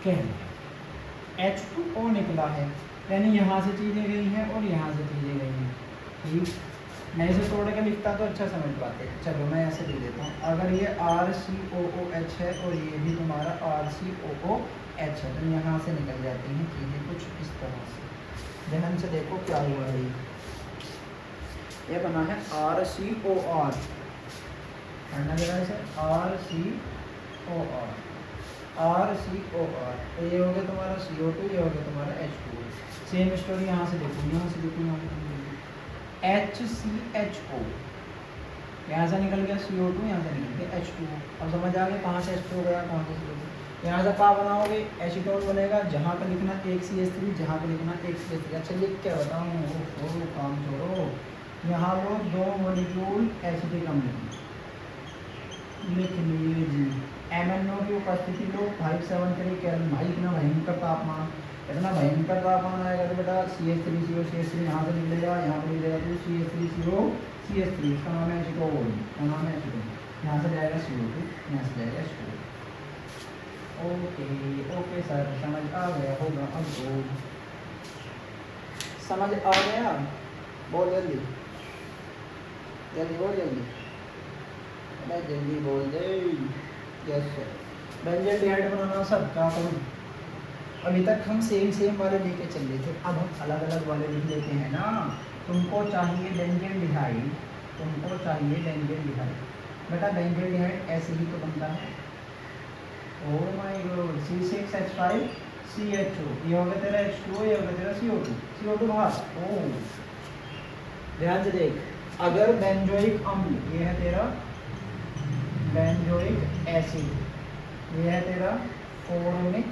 कह H2O निकला है, यानी यहाँ से चीज़ें गई हैं और यहाँ से चीज़ें गई हैं, ठीक। मैं इसे तोड़ के लिखता तो अच्छा समझ पाते, चलो मैं ऐसे लिख देता हूँ, अगर ये RCOOH है और ये भी तुम्हारा RCOOH है, तो यहाँ से निकल जाती हैं चीज़ें कुछ इस तरह से, ध्यान से देखो क्या हुआ है, ये बना है RCOR, पढ़ना जरा इसे, RCOR, RCOR, तो ये हो गया तुम्हारा CO2, ये हो गया तुम्हारा H2O। सेम स्टोरी यहाँ से देखो, यहाँ से देखो, यहाँ से HCHO, यहाँ से निकल गया CO2, यहाँ से निकल गया H2O। अब समझ आ गया कहाँ से H2O गया, कहाँ से CO2। यहाँ से क्या बनाओगे, एसीटोन बनेगा, जहाँ पे लिखना एक CH3, जहाँ पे लिखना एक CH3। अच्छा लिख क्या बताऊँ, वो काम छोड़ो, यहाँ लो 2 मॉलिक्यूल एसिटिक अम्ल लिख लिए जी। MnO की उपस्थिति लो 573 केल्विन। भाई इतना भयंकर तापमान, इतना भयंकर तापमान आएगा तो बेटा CH3CO, CH3 यहाँ से निकलेगा, यहाँ पर निकलेगा तो CH3CO, CH3, इसका नाम है एसीटोन, इसका नाम है एसीटोन। यहाँ से जाएगा CO2, यहाँ से जाएगा H2O। ओके ओके सर, समझ आ गया होगा अब तो, समझ आ गया। बोल जल्दी जल्दी बोल, जल्दी मैं जल्दी बोल दे। यस सर, बेंजल्डिहाइड बनाना सर क्या करूँ, अभी तक हम सेम वाले लेके चल रहे थे, अब हम अलग अलग वाले लिख लेते हैं ना। तुमको चाहिए बेंजल्डिहाइड, तुमको चाहिए बेंजल्डिहाइड, बेटा बेंजल्डिहाइड ऐसे ही तो बनता है। Oh my God, C6H5 CHO, ये हो गया तेरा H2O, ये हो गया तेरा CO2, CO2 बाहर। ओह ध्यान से देख, अगर बेंजोइक अम्ल, ये है तेरा बेंजोइक एसिड, ये है तेरा फॉर्मिक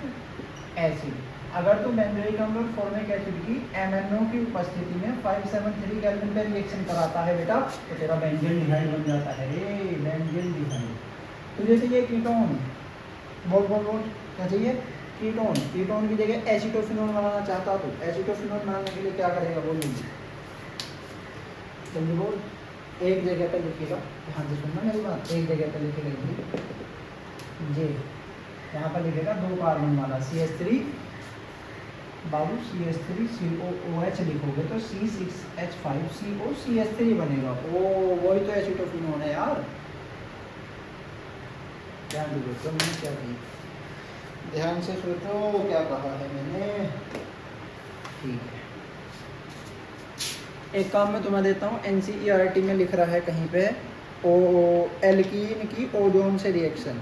एसिड, अगर तो बेंजोइक अम्ल और फॉर्मिक एसिड की MnO की उपस्थिति में 573 केल्विन पे रिएक्शन कराता है बेटा, तो तेरा बेंजल्डिहाइड बन जाता है रे, बेंजल्डिहाइड। तो जैसे ये कीटोन, बोल बोल बोल क्या चाहिए, कीटोन, कीटोन की जगह एसिटोफिनोन बनाना चाहता तो एसिटोफिनोन बनाने के लिए क्या करेगा, बोल लीजिए जल्दी बोल। एक जगह पर लिखिएगा, ध्यान से सुनना मेरी बात, एक जगह पर लिखेगा जी, यहाँ पर लिखेगा 2 कार्बन वाला CH3, बाबू CH3COOH लिखोगे तो C6H5CO CH3 बनेगा। ओ वही तो एसिटोफिनोन है यार, ध्यान से सोचो मैंने क्या कही, ध्यान से सोचो क्या कहा है मैंने। ठीक है, एक काम मैं तुम्हें देता हूँ, NCERT में लिख रहा है कहीं पे एल्कीन की ओजोन से रिएक्शन,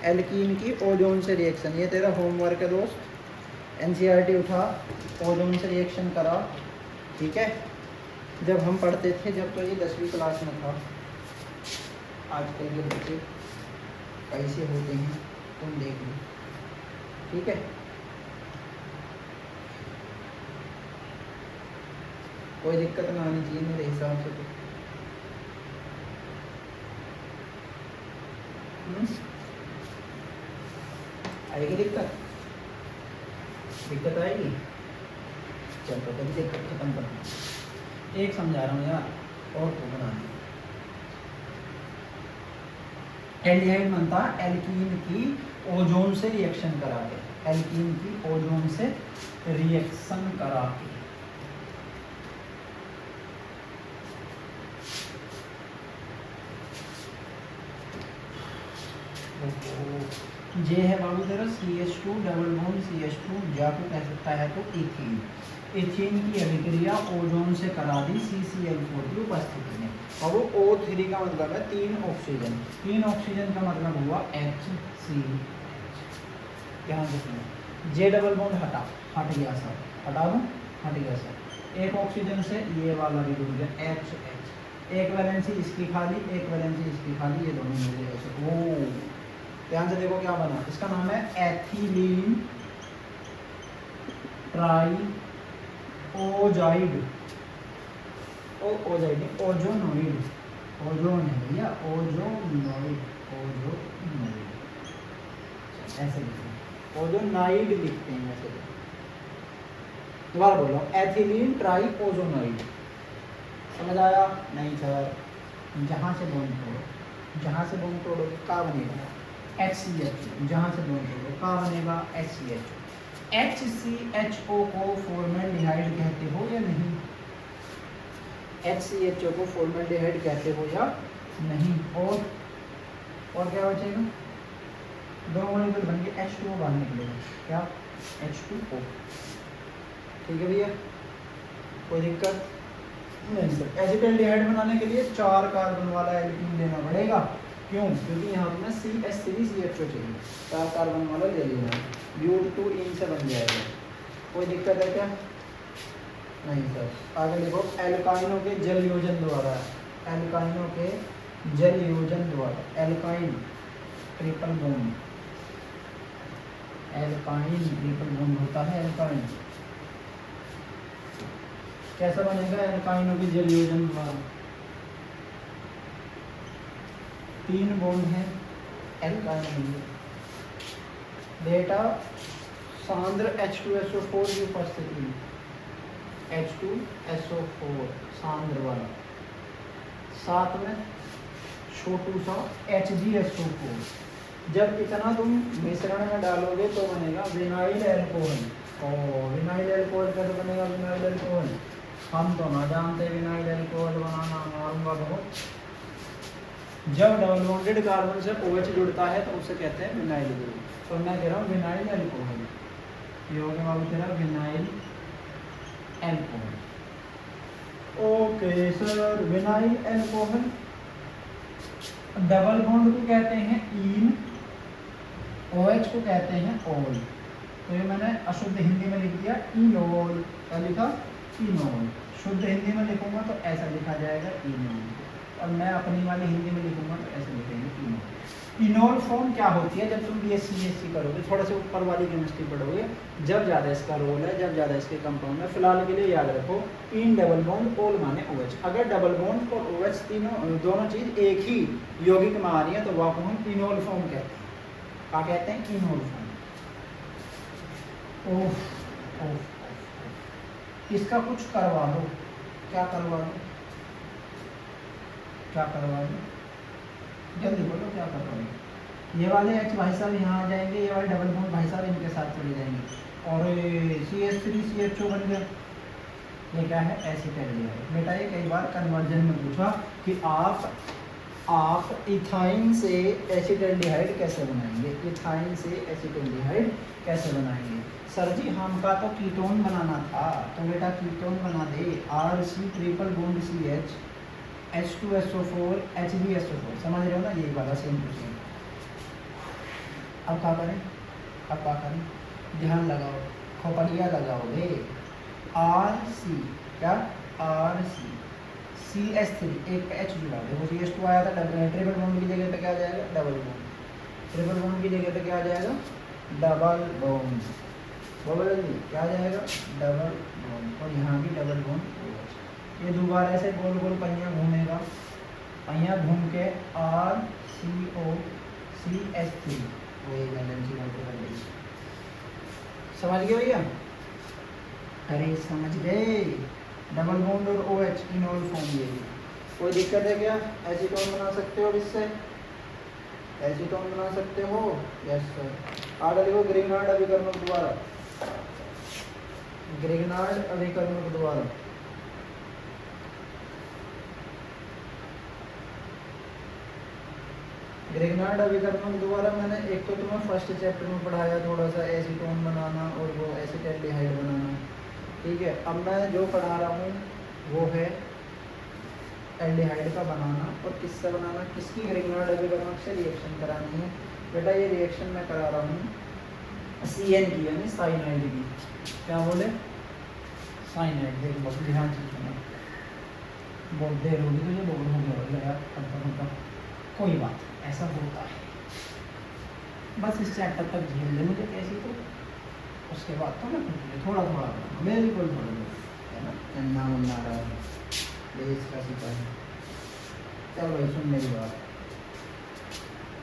एल्कीन की ओजोन से रिएक्शन, ये तेरा होमवर्क है दोस्त। NCERT उठा, ओजोन से रिएक्शन करा, ठीक है। जब हम पढ़ते थे, जब तो ये 10वीं क्लास में था, आजकल के बच्चे कैसे होते हैं तुम देख लो, ठीक है। कोई दिक्कत ना आनी चाहिए मेरे हिसाब से तो। आएगी दिक्कत, दिक्कत आएगी, चल तो कभी दिक्कत खत्म कर, एक समझा रहा हूँ यार, और तो बना एल्डिहाइड बनता एल्कीन की ओजोन से रिएक्शन करा के, एल्कीन की ओजोन से रिएक्शन करा के। जे है बाबू तेरा CH2 डबल बॉन्ड CH2, जाके कह सकता है तो इथीन, इथीन की अभिक्रिया ओजोन से करा दी CCl4 की उपस्थिति में। और वो O3 का मतलब है 3 ऑक्सीजन, 3 ऑक्सीजन का मतलब हुआ HCl। ध्यान से सुनो, जे डबल बॉन्ड हट गया सर, हटा दूँ, हट गया सर, एक ऑक्सीजन से ये वाला भी जुड़ गया HH, एक वैलेंसी इसकी खाली, एक वैलेंसी इसकी खाली, ये दोनों मिल गए। ओ ध्यान से देखो क्या बना, इसका नाम है एथिलीन ट्राई ओजाइड, ओजाइड ओजोनोइड, ओजोन है भैया, ओजोनोइड, ओजोनोइड ऐसे लिखते हैं, ओजोनाइड लिखते हैं ऐसे। दोबारा बोल रहा हूँ, एथिलीन ट्राई ओजोनोइड, समझ आया नहीं सर? जहाँ से बॉन्ड तोड़ो, जहाँ से बॉन्ड तोड़ो क्या बनेगा, HCH, जहाँ से बॉन्ड तोड़ो क्या बनेगा, HCH। HCHO को फॉर्मल्डिहाइड कहते हो या नहीं, HCHO को फॉर्मल्डिहाइड कहते हो या नहीं। और क्या बचेगा, दो मॉलिक्यूल बन के H2O बाहर निकलेगा, क्या H2O, ठीक है भैया, कोई दिक्कत नहीं सर। एसिटाल्डिहाइड बनाने के लिए 4 कार्बन वाला एल्कीन लेना पड़ेगा, क्यों? क्योंकि यहाँ पर CH3CHO चाहिए, 4 कार्बन वाला ले लेना, ब्यूट 2 इन से बन जाएगा। कोई दिक्कत है क्या? नहीं सर। आगे लिखो एल्काइनों के जल योजन द्वारा, एल्काइनों के जल योजन द्वारा, alkyne triple bond, alkyne triple bond होता है एल्काइन। कैसा बनेगा एल्काइनों के जल योजन द्वारा? 3 बॉन्ड है एल्काइन में। डेटा सांद्र H2SO4 की उपस्थिति में, H2SO4 सांद्र वाला, साथ में छोटू सा HgSO4। जब इतना तुम मिश्रण में डालोगे तो बनेगा विनाइल अल्कोहल। और विनाइल अल्कोहल कैसे बनेगा? विनाइल अल्कोहल हम तो ना जानते, विनाइल अल्कोहल बनाना मारूंगा बहुत। जब डबल बॉन्डेड कार्बन से OH जुड़ता है तो उसे कहते हैं विनाइल ग्रुप। तो मैं कह रहा हूँ विनाइल अल्कोहल, ये हो गया बाबू तेरा vinyl alcohol. Okay sir, vinyl alcohol double bond को कहते हैं ईन, OH को कहते हैं ओल। तो ये मैंने अशुद्ध हिंदी में लिख दिया इनोल। क्या लिखा? इनोल। शुद्ध हिंदी में लिखूंगा तो ऐसा लिखा जाएगा इनोल, और मैं अपनी वाली हिंदी में लिखूंगा तो ऐसे लिखेंगे इनोल। इनोल फॉर्म क्या होती है? जब तुम BSc करोगे, थोड़ा सा ऊपर वाली केमिस्ट्री पढ़ोगे, जब ज़्यादा इसका रोल है, जब ज़्यादा इसके कंपाउंड है। फिलहाल के लिए याद रखो इन डबल बॉन्ड, ओल माने OH। अगर डबल बॉन्ड और OH तीनों दोनों चीज़ एक ही यौगिक में आ रही है तो वह को हम इनोल फॉर्म कहते हैं। क्या कहते हैं? Enol form. ओह ओह, इसका कुछ करवा दो। क्या करवा दो? क्या करवा दो? जल्दी बोलो क्या करवा दो? ये वाले H भाई साहब यहाँ आ जाएंगे, ये वाले डबल बॉन्ड भाई साहब इनके साथ चले जाएंगे, और CH3CHO बन गया। ये क्या है? एसिटाल्डिहाइड। बेटा ये कई बार कन्वर्जन में पूछा कि आप इथाइन से एसिटाल्डिहाइड कैसे बनाएंगे? इथाइन से एसिटाल्डिहाइड कैसे बनाएंगे? सर जी हमका तो कीटोन बनाना था। तो बेटा कीटोन बना दे, RC triple bond CH H2SO4 HgSO4। समझ रहे हो ना? यही वाला सेम टू सेम। अब क्या करें? अब क्या करें? ध्यान लगाओ, खोपड़िया लगाओगे। RC क्या? RC CH3 एक H जुड़ा, देखो CH2 आया था, ट्रिपल बॉन्ड की जगह पे क्या आ जाएगा? Double bond. ट्रिपल बॉन्ड की जगह पे क्या आ जाएगा? Double bond. बोलो जल्दी, क्या आ जाएगा? Double bond. और यहाँ भी डबल बॉन्ड। ये दोबारा ऐसे गोल गोल पहिया घूमेगा, पहिया घूम के RCO CH3 वही वैलेंसी मल्टीपल। समझ गए भैया? अरे समझ गए। डबल बॉन्ड और OH इनोल फॉर्म। ये कोई दिक्कत है क्या? एसीटोन बना सकते हो इससे, एसीटोन बना सकते हो। Yes sir. आगे लिखो ग्रिग्नार्ड अभिकर्मक द्वारा, ग्रिग्नार्ड अभिकर्मक द्वारा। ग्रिग्नार्ड अभिकर्मक द्वारा मैंने एक तो तुम्हें फर्स्ट चैप्टर में पढ़ाया थोड़ा सा एसीटोन बनाना और वो एसिटाल्डिहाइड बनाना, ठीक है। अब मैं जो पढ़ा रहा हूँ वो है एल्डिहाइड का बनाना। और किससे बनाना? किसकी? ग्रिग्नार्ड अभिकर्मक से रिएक्शन करानी है। बेटा ये रिएक्शन मैं करा रहा हूँ CN की, यानी साइनाइड की। क्या बोले? साइनाइड। देख बहुत ध्यान से सुना, बहुत देर होगी तो ये बोल हो गया यार, पढ़ता कोई बात, ऐसा होता है। बस इस चैप्टर तक झेल ले मुझे कैसी, तो उसके बाद तो मैं थोड़ा थोड़ा बिल्कुल थोड़ा है ना, अन्ना मुन्ना रहा है देश का सिपाही। चलो भाई सुन मेरी बात।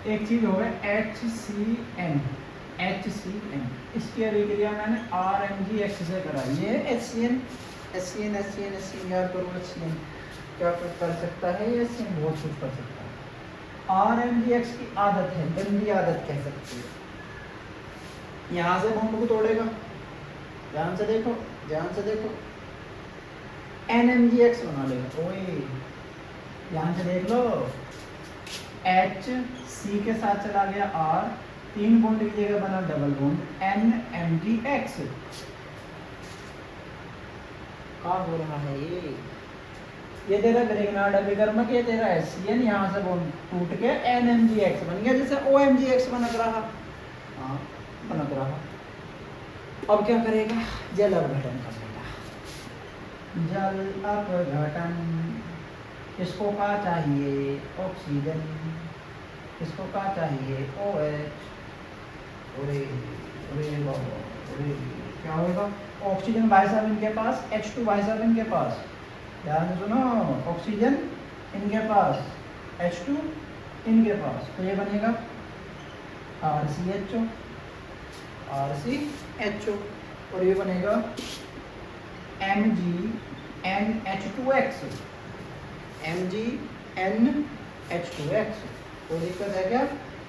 एक चीज़ हो गया HCN। इसकी अभिक्रिया मैंने RMgX से कराई। ये HCN याद करो। HCN क्या कर सकता है? ये HCN बहुत कुछ कर सकता है। RMgX की आदत है, गंदी आदत कह सकते हो। यहाँ से बॉन्ड को तोड़ेगा, ध्यान से देखो, ध्यान से देखो, NMgX बना लेगा। ओए ध्यान से देख लो, HC के साथ चला गया R, 3 बॉन्ड की जगह बना डबल बॉन्ड NMgX। क्या हो रहा है ये? ये तेरा ग्रिग्नार्ड अभिकर्मक, ये तेरा HCN, यहाँ से वो टूट के NMGX बन गया, जैसे OMGX बनक रहा। हाँ बनक रहा। अब क्या करेगा, जल अपघटन करेगा। जल अपघटन किसको का चाहिए, ऑक्सीजन, किसको का चाहिए, OH। अरे अरे बाबा, अरे क्या होगा, ऑक्सीजन भाई साहब इनके पास, H2 भाई साहब इनके पास, ध्यान से सुनो, ऑक्सीजन इनके पास, H2 इनके पास, तो ये बनेगा RCHO, RCHO, और ये बनेगा MgNH2x, MgNH2x। कोई दिक्कत है क्या,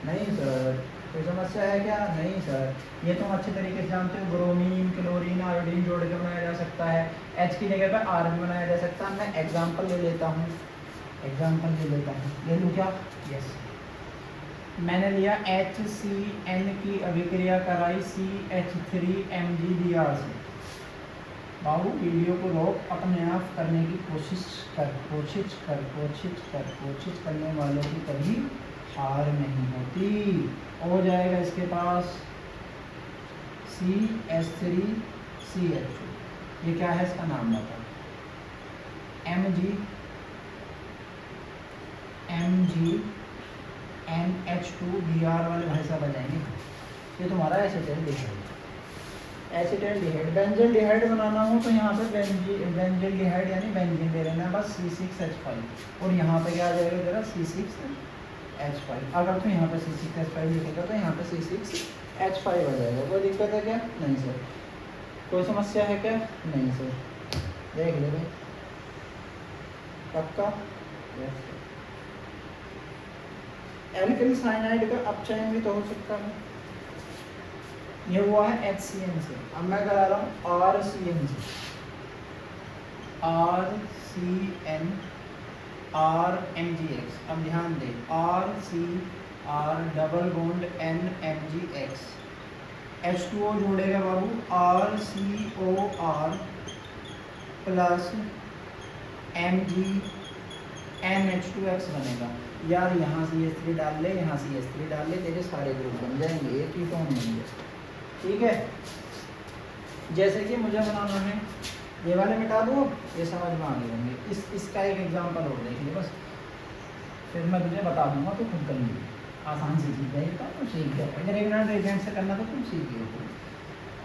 नहीं सर। कोई समस्या है क्या, नहीं सर। ये तुम अच्छे तरीके से जानते हो, ब्रोमीन क्लोरीन आयोडीन जोड़ के बनाया जा सकता है, H की जगह पर R भी बनाया जा सकता है। मैं एग्जांपल ले लेता हूँ, एग्जांपल ले लेता हूँ, ले लूँ क्या, यस। मैंने लिया HCN की अभिक्रिया कराई CH3MgBr से। बाबू वीडियो को रोक, अपने आप करने की कोशिश कर, कोशिश करने वालों की कभी हार नहीं होती। हो जाएगा इसके पास CH3CHO, ये क्या है, इसका नाम बताओ, MgNH2Br वाले भाई साहब आ जाएंगे। ये तुम्हारा एसिटाल्डिहाइड, एसिटाल्डिहाइड। बेंजल्डिहाइड बनाना हो तो यहाँ पे बेंजल्डिहाइड यानी बेंजीन ले लेना बस, C6H5, और यहाँ पे क्या आ जाएगा तेरा C6H5। अगर तो यहाँ पे C6H5 लिखेगा तो यहाँ पे C6H5 आ जाएगा। कोई दिक्कत है क्या, नहीं सर। कोई समस्या है क्या, नहीं सर। देख ले भाई, पक्का। एल्किल साइनाइड का अपचयन भी तो हो सकता है। ये हुआ है HCN से, अब मैं करा रहा हूँ RCN से, RCN RMGX। अब ध्यान दे, RCR double bond NMGX, H2O जोड़ेगा बाबू, RCOR प्लस MgNH2x बनेगा। यार यहाँ CH3 डाल ले, यहाँ CH3 डाल ले, तेरे सारे ग्रुप बन जाएंगे, एक ही टोन बनेंगे। ठीक है, जैसे कि मुझे बनाना है, ये वाले मिटा दो, ये समझ में आ गए होंगे। इसका एक एग्जांपल और देख ले बस, फिर मैं तुझे बता दूंगा तो खुद कर लीजिए, आसान से सीख जाएगा तो सीख गया। अगर रेगुलर एजेंट से करना तो तुम सीख गए हो।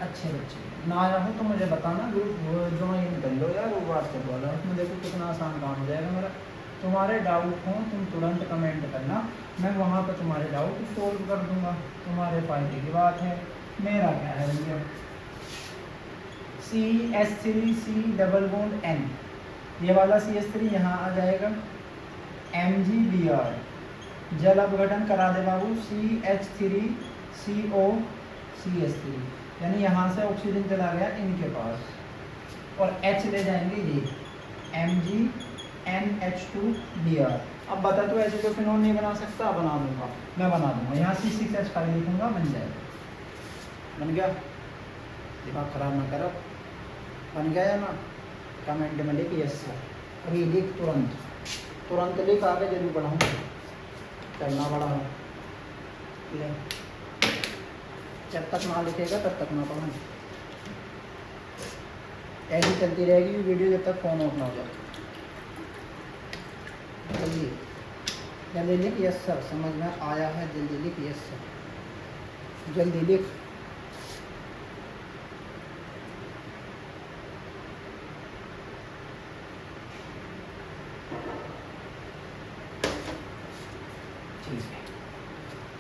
अच्छे बच्चे ना आया हो तो मुझे बताना, ग्रुप ज्वाइन कर लो यार, वो व्हाट्सएप वाला, उसमें देखो कितना आसान काम हो जाएगा मेरा। तुम्हारे डाउट हो तुम तुरंत कमेंट करना, मैं वहाँ पर तुम्हारे डाउट सोल्व कर दूंगा, तुम्हारे फायदे की बात है। मेरा क्या है भैया, CH3C डबल बॉन्ड N, ये वाला CH3 यहाँ आ जाएगा, MgBr, जल अपघटन करा दे बाबू, CH3CO CH3, यानी यहाँ से ऑक्सीजन चला गया इनके पास, और H ले जाएंगे ये, MgNH2Br। अब बता तो ऐसे तो फिनोल नहीं बना सकता, बना दूंगा, मैं बना दूंगा, यहाँ C6H5 लिखूंगा, बन जाएगा। बन गया, दिमाग खराब ना करो, बन गया या ना, कमेंट में लिख यस सर, अभी लिख, तुरंत लिख, आगे जरूर बढ़ाऊँ, चलना बड़ा है। जब तक ना लिखेगा तब तक ना पढ़ूँ, ऐसी चलती रहेगी वीडियो जब तक फ़ोन ऑफ ना हो जाए। जल्दी लिख यस सर, समझ में आया है, जल्दी लिख यस सर, जल्दी लिख।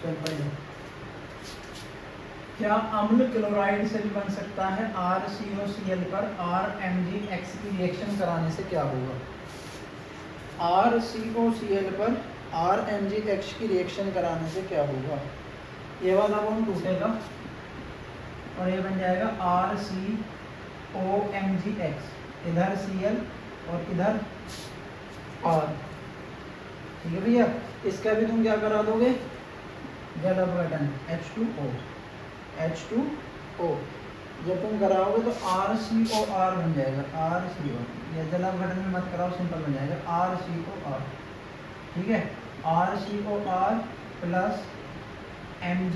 चल पढ़ो, क्या अम्ल क्लोराइड से भी बन सकता है? RCOCl पर RMgX की रिएक्शन कराने से क्या होगा? RCOCl पर RMgX की रिएक्शन कराने से क्या होगा? ये वाला बॉन्ड टूटेगा और ये बन जाएगा RCOMgX, इधर Cl और इधर R। ठीक है भैया, इसका भी तुम क्या करा दोगे? जल अपघटन H2O जब तुम कराओगे तो RCOR बन जाएगा, RCO, या जला घटन में मत कराओ, सिंपल बन जाएगा RCOR, ठीक है। RCOR प्लस Mg,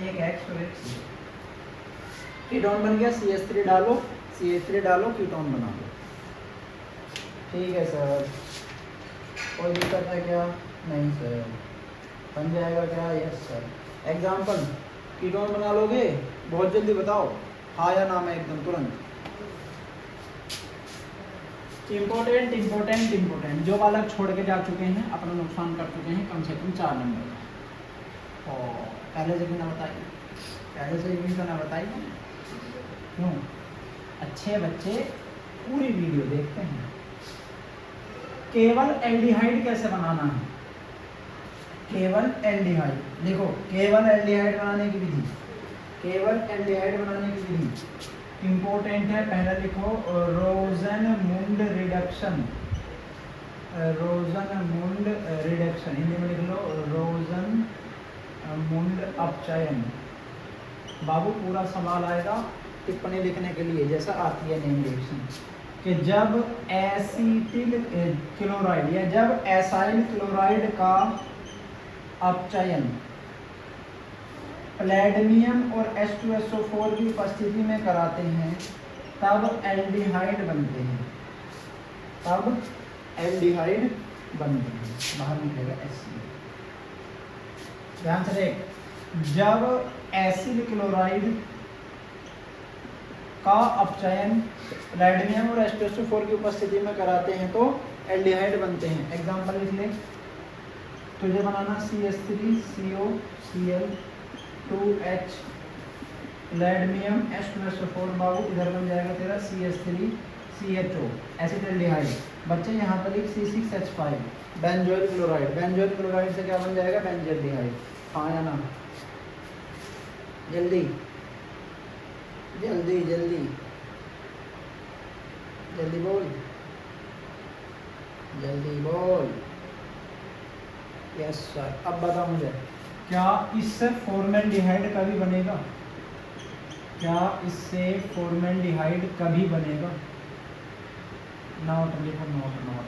एक X और एक C, कीटोन बन गया। CH3 डालो, CH3 डालो, कीटोन बना लो, ठीक है सर। कोई दिक्कत है क्या? नहीं सर, बन जाएगा क्या? Yes sir. एग्जाम्पल, कीटोन बना लोगे? बहुत जल्दी बताओ, हाँ या ना में एकदम तुरंत। इम्पोर्टेंट इम्पोर्टेंट इम्पोर्टेंट, जो बालक छोड़ के जा चुके हैं, अपना नुकसान कर चुके हैं, कम से कम 4 नंबर का। और पहले से भी ना बताइए, पहले से भी तो ना बताइए, क्यों? अच्छे बच्चे पूरी वीडियो देखते हैं। केवल एल्डिहाइड कैसे बनाना है? केवल एल्डिहाइड, देखो केवल एल्डिहाइड बनाने की विधि, केवल एल्डिहाइड बनाने की विधि इम्पोर्टेंट है। पहले लिखो रोजनमुंड रिडक्शन, रोजनमुंड रिडक्शन, हिंदी में लिख लो रोजनमुंड अपचयन। बाबू पूरा सवाल आएगा टिप्पणी लिखने के लिए, जैसा आती है नेम रिएक्शन, कि जब एसिटिल क्लोराइड या जब एसाइल क्लोराइड का अपचयन प्लैटिनम और H2SO4 की उपस्थिति में कराते हैं, तब एल्डिहाइड बनते हैं, तब एल्डिहाइड बनते हैं, बाहर निकलेगा HCl। ध्यान से देख, जब एसिल क्लोराइड का अपचयन प्लैटिनम और H2SO4 की उपस्थिति में कराते हैं तो एल्डिहाइड बनते हैं। एग्जाम्पल लिख ले, तुझे बनाना CH3COCl 2H प्लैटिनम H2SO4, बाबू इधर बन जाएगा तेरा CH3CHO एसिटाल्डिहाइड। बच्चे यहाँ पर लिख C6H5 benzoyl chloride, benzoyl chloride से क्या बन जाएगा? बेंजल्डिहाइड। हाँ या ना? जल्दी जल्दी जल्दी जल्दी बोल, जल्दी बोल। Yes sir. अब बताओ मुझे, क्या इससे फॉर्मेल्डिहाइड कभी बनेगा? क्या इससे फॉर्मेल्डिहाइड कभी बनेगा? नॉट लिखो, नॉट नॉट।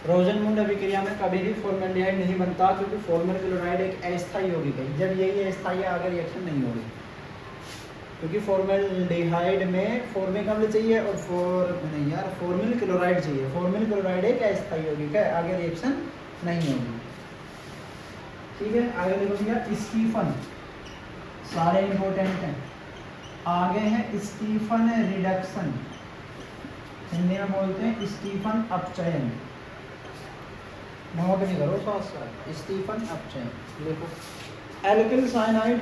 रोजनमुंड अभिक्रिया में कभी भी फॉर्मेल्डिहाइड नहीं बनता, क्योंकि फॉर्मल क्लोराइड एक अस्थायी यौगिक है। जब यही अस्थायी आगे रिएक्शन नहीं होगी, क्योंकि फॉर्मेल्डिहाइड में फॉर्मिक अम्ल चाहिए और फॉर्मिल क्लोराइड चाहिए। फॉर्मिल क्लोराइड एक अस्थायी यौगिक है, आगे रिएक्शन नहीं होगी, ठीक है। आगे देखो भैया, स्टीफन, सारे इंपॉर्टेंट हैं। आगे है स्टीफन रिडक्शन, हिंदी में बोलते हैं स्टीफन अपचयन। नोट नहीं करो साथ साथ, स्टीफन अपचयन देखो। एल्किल साइनाइड,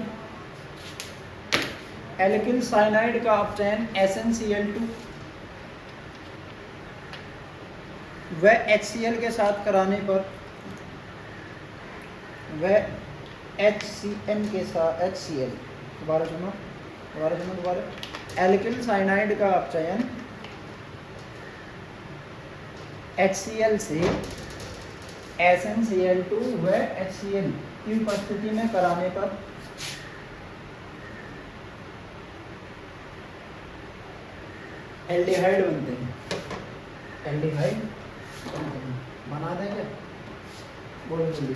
एल्किल साइनाइड का अपचयन SnCl2 व HCl के साथ कराने पर, वह HCN के साथ HCl, दोबारा सुनो दोबारा सुनो दोबारा। एल्किल साइनाइड का अपचयन HCl से SnCl2 व HCl की उपस्थिति में कराने पर एल्डिहाइड बनते हैं, एल्डिहाइड बनते हैं। बना दें क्या? बोलो जल्दी।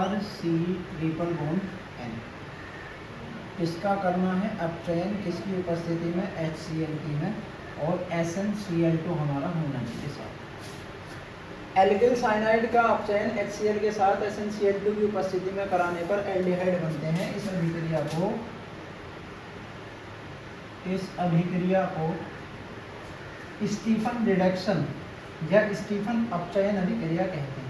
RC≡N, इसका करना है अपचयन किसकी उपस्थिति में? HCl की में, और SnCl2 हमारा होना चाहिए साथ। एल्किल साइनाइड का अपचयन HCl के साथ SnCl2 की उपस्थिति में कराने पर एल्डिहाइड बनते हैं। इस अभिक्रिया को स्टीफन रिडक्शन या स्टीफन अपचयन अभिक्रिया कहते हैं।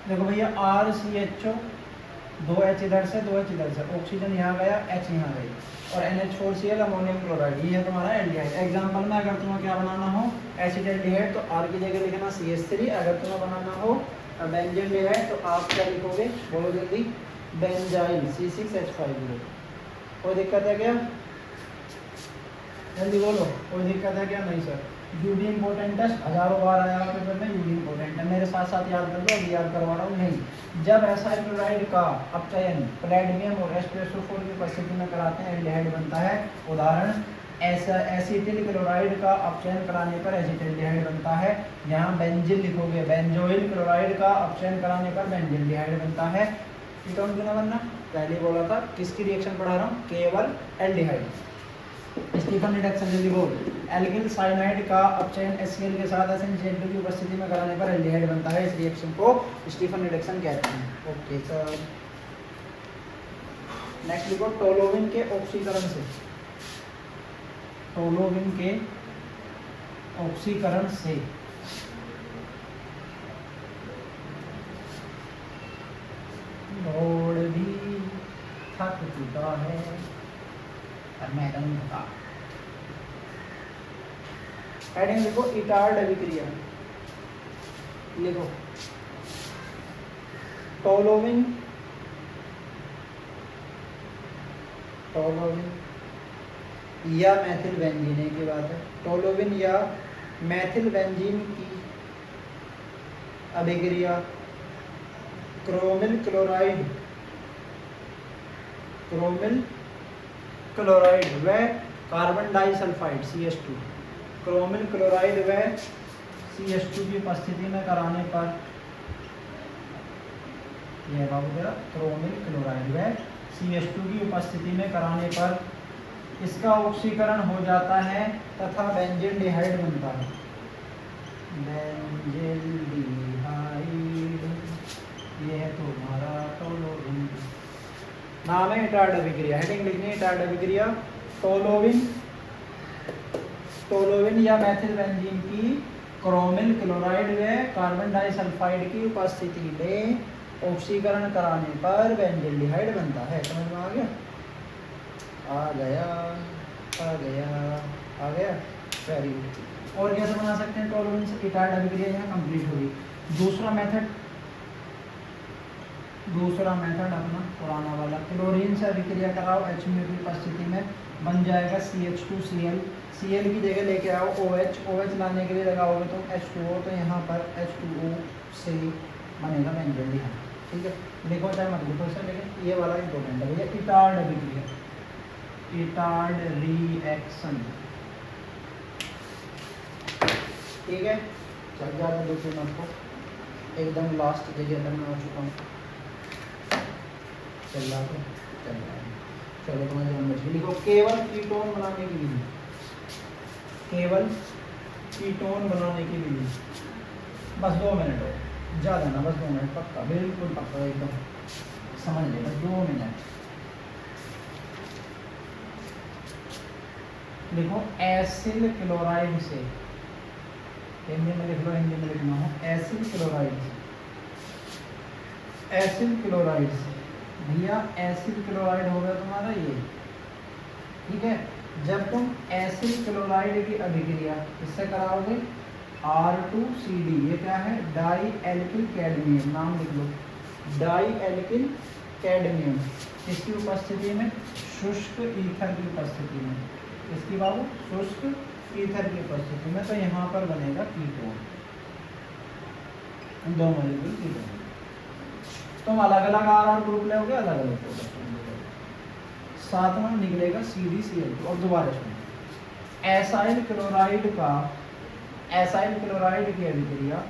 देखो भैया, RCHO, 2H इधर से 2H इधर से, ऑक्सीजन यहाँ गया, H यहाँ गई, और NH4Cl अमोनियम क्लोराइड, ये है तुम्हारा एल्डिहाइड। एग्जाम्पल में अगर तुम्हें क्या बनाना हो एसिटाल्डिहाइड, तो R की जगह लिखना CH3। अगर तुम्हें बनाना हो बेंजल्डिहाइड, तो आप क्या लिखोगे? बोलो जल्दी, बेंजाइल C6H5। कोई दिक्कत है क्या? जल्दी बोलो, कोई दिक्कत है क्या? नहीं सर। यूडी इम्पोर्टेंट है, हजारों बार आया पेपर में, यूडी इम्पोर्टेंट है, मेरे साथ साथ याद कर लो, अभी याद करवा रहा हूँ नहीं। जब एसाइल क्लोराइड का अपचयन पैलेडियम और H2SO4 की उपस्थिति में कराते हैं एल्डिहाइड बनता है। उदाहरण एसिटिल क्लोराइड का अपचयन कराने पर एसिटिल्डिहाइड बनता है। यहाँ बेंजिल लिखोगे, बेंजोइल क्लोराइड का अपचयन कराने पर बेंजिल्डिहाइड बनता है। कीटोन क्यों ना बनना, पहले बोला था, किसकी रिएक्शन पढ़ा रहा हूँ, केवल एल्डिहाइड। स्टीफन रिडक्शन जल्दी बोल। एल्किल साइनाइड का अपचयन HCl के साथ SnCl2 की उपस्थिति में कराने पर एल्डिहाइड बनता है। इस रिएक्शन को स्टीफन रिडक्शन कहते हैं। ओके सर, नेक्स्ट लिखो, टोलोविन के ऑक्सीकरण से, टोलोविन के ऑक्सीकरण से दौड़ भी थक चुका है और मैं नहीं थका। हेडिंग लिखो, इटार्ड अभिक्रिया लिखो। टोलोविन, टोलोविन या मैथिल बेंजीन की बात है, टोलोविन या मैथिल बेंजीन की अभिक्रिया क्रोमिल क्लोराइड, क्रोमिल क्लोराइड व carbon disulphide CH2, chromyl chloride व CH2 की उपस्थिति में कराने पर, यह बाबू तेरा क्रोमिल क्लोराइड व CH2 की उपस्थिति में कराने पर इसका ऑक्सीकरण हो जाता है तथा बेंजील्डिहाइड बनता है। बेंजील्डिहाइड, ये है तुम्हारा टोलोविन, नाम है इटार्ड अभिक्रिया। हेडिंग लिखनी है, इटार्ड अभिक्रिया टोलोविन, टोलोविन या मैथिल बेंजीन की क्रोमिल क्लोराइड व कार्बन डाइसल्फाइड की उपस्थिति में ऑक्सीकरण कराने पर बेंजील्डिहाइड बनता है। समझ में आ गया? आ गया, आ गया, आ गया, वेरी गुड। और कैसे बना सकते हैं टोलोविन से? इटार्ड अभिक्रिया यहाँ कंप्लीट होगी। दूसरा मेथड, दूसरा मेथड अपना पुराना वाला, क्लोरीन से अभिक्रिया कराओ HMU की उपस्थिति में, बन जाएगा CH2Cl, Cl की जगह लेके आओ OH, OH लाने के लिए लगाओगे तो H2O, तो यहाँ पर H2O से बनेगा बेंजील्डिहाइड। ठीक है, लिखो चाहे मत लिखो इसे, लेकिन ये वाला इंपॉर्टेंट है भैया, इटार्ड अभिक्रिया, इटार्ड रिएक्शन। ठीक है, चल जाते दूसरे नंबर को, एकदम लास्ट जगह तक मैं आ चुका हूँ, चल रहा है, चल रहा है। चलो तुम्हारे नंबर से लिखो, केवल कीटोन बनाने की विधि, केवल कीटोन बनाने की विधि। बस 2 मिनट हो, ज़्यादा ना, बस 2 मिनट, पक्का, बिल्कुल पक्का, एकदम समझ ले, बस 2 मिनट। लिखो, एसिल क्लोराइड से, हिंदी में लिख लो, हिंदी में लिखना हो, एसिल क्लोराइड से, एसिल क्लोराइड से भैया, एसिल क्लोराइड हो गया तुम्हारा ये। ठीक है, जब तुम एसिल क्लोराइड की अभिक्रिया इससे कराओगे R2CD, ये क्या है, डाई एल्किल कैडमियम, नाम लिख लो, डाई एल्किल कैडमियम, इसकी उपस्थिति में, शुष्क ईथर की उपस्थिति में, इसकी बाबू शुष्क ईथर की उपस्थिति में, तो यहाँ पर बनेगा कीटोन, 2 मॉलिक्यूल कीटोन। तुम अलग अलग R ग्रुप लोगे, अलग अलग प्रोडक्ट, साथ में निकलेगा CdCl2। और दोबारा सुनो, एसाइल क्लोराइड का, एसाइल क्लोराइड की अभिक्रिया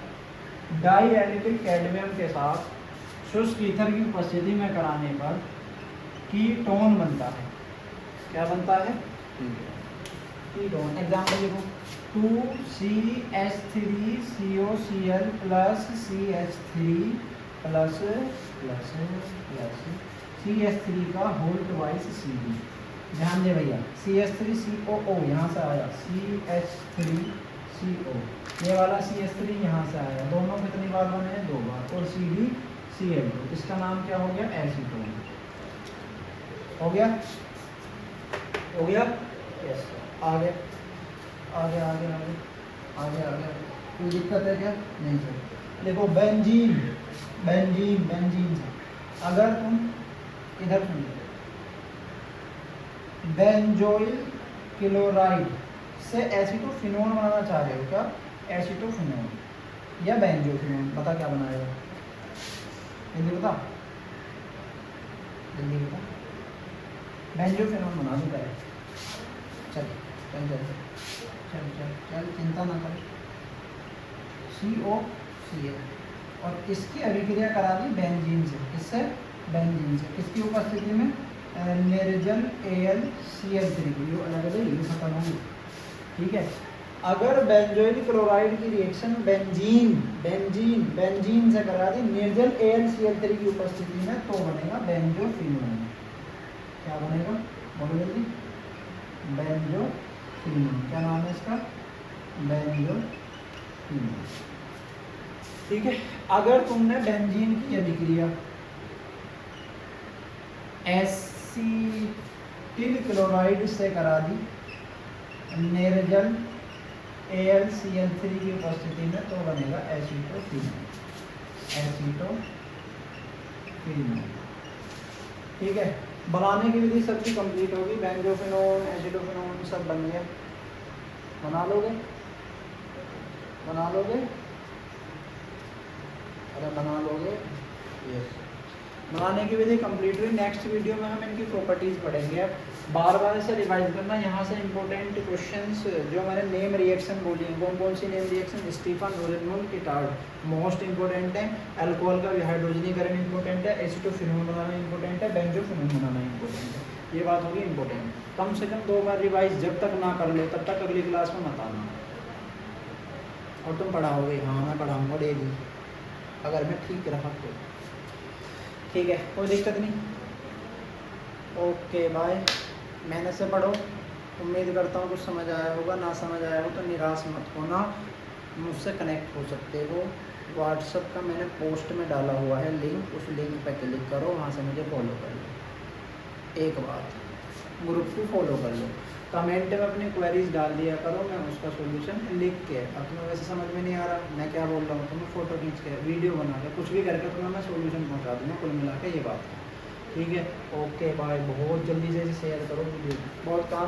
डाई एल्किल कैडमियम के साथ शुष्क ईथर की उपस्थिति में कराने पर कीटोन बनता है। क्या बनता है? कीटोन। एग्जाम्पल लिखो, 2CH3COCl plus CH3 plus plus plus CH3 का होल ट्वाइस CD। ध्यान दे भैया, CH3COO यहाँ से आया, CH3CO, ये वाला CH3 यहाँ से आया, दोनों कितनी बार बने हैं? 2 बार, और CdCl2, इसका नाम क्या हो गया? एसीटोन। हो गया? हो गया? यस। आगे आगे आगे आगे आगे आगे, कोई दिक्कत है क्या? नहीं सर। देखो, बेंजीन, बेंजीन, बेंजीन से अगर तुम इधर सुन, बेंजोइल क्लोराइड इससे एसीटोफिनोन बनाना चाह रहे हो क्या? एसीटोफिनोन या बेंजोफिनोन, बता क्या बनाएगा? जल्दी बता, जल्दी बता। बेंजोफिनोन बना दूँ करे? चल चल चल चल चल चल, चिंता ना कर। COCl और इसकी अभिक्रिया करा दी बेंजीन से। किससे? बेंजीन से। किसकी उपस्थिति में? निर्जल AlCl3 की। ये अलग अलग ये खत्म होगी, ठीक है। अगर बेंजोइल क्लोराइड की रिएक्शन बेंजीन से करा दी निर्जल AlCl3 की उपस्थिति में, तो बनेगा बेंजोफिनोन। क्या बनेगा? बोलो जल्दी। बेंजोफिनोन। क्या नाम है इसका? बेंजोफिनोन, ठीक है। अगर तुमने बेंजीन की अभिक्रिया एसिटिल क्लोराइड से करा दी निर्जल AlCl3 की उपस्थिति में, तो बनेगा एसीटोफिनोन। ठीक है। बनाने की विधि सबकी कंप्लीट होगी। बेंजोफिनोन, एसिटोफिनोन सब बन गया। बना लोगे? अरे बना लोगे? यस। बनाने की विधि कंप्लीट हुई। नेक्स्ट वीडियो में हम इनकी प्रॉपर्टीज पढ़ेंगे। अब बार बार इसे रिवाइज करना। यहाँ से इंपॉर्टेंट क्वेश्चंस जो मैंने नेम रिएक्शन बोली हैं, कौन कौन सी नेम रिएक्शन? स्टीफन, नोरेनॉल, कीटार्ड मोस्ट इंपॉर्टेंट है। अल्कोहल का हाइड्रोजनीकरण इंपॉर्टेंट है। एसिटोफिनोन बनाना इंपॉर्टेंट है। बेंजोफिनोन बनाना इंपॉर्टेंट है। ये बात होगी इंपॉर्टेंट। कम से कम 2 बार रिवाइज जब तक ना कर लो तब तक अगली क्लास में मत आना। और तुम पढ़ाओगे? हाँ मैं पढ़ाऊँगा डेली, अगर मैं ठीक रहा तो। ठीक है, कोई दिक्कत नहीं। Okay bye. मेहनत से पढ़ो। उम्मीद करता हूँ कुछ समझ आया होगा। ना समझ आया हो तो निराश मत होना। मुझसे कनेक्ट हो सकते हो। व्हाट्सएप का मैंने पोस्ट में डाला हुआ है लिंक, उस लिंक पर क्लिक करो, वहाँ से मुझे फॉलो कर लो। एक बात, ग्रुप को फॉलो कर लो। कमेंट में अपनी क्वेरीज डाल दिया करो, मैं उसका सॉल्यूशन लिख के, अब तुम्हें वैसे समझ में नहीं आ रहा मैं क्या बोल रहा हूँ, तुम्हें फ़ोटो खींच के वीडियो बना के कुछ भी करके तुम्हें मैं सॉल्यूशन पहुँचा दूँगा। कुल मिला के ये बात है, ठीक है। Okay bye. बहुत जल्दी से शेयर करो वीडियो, बहुत काम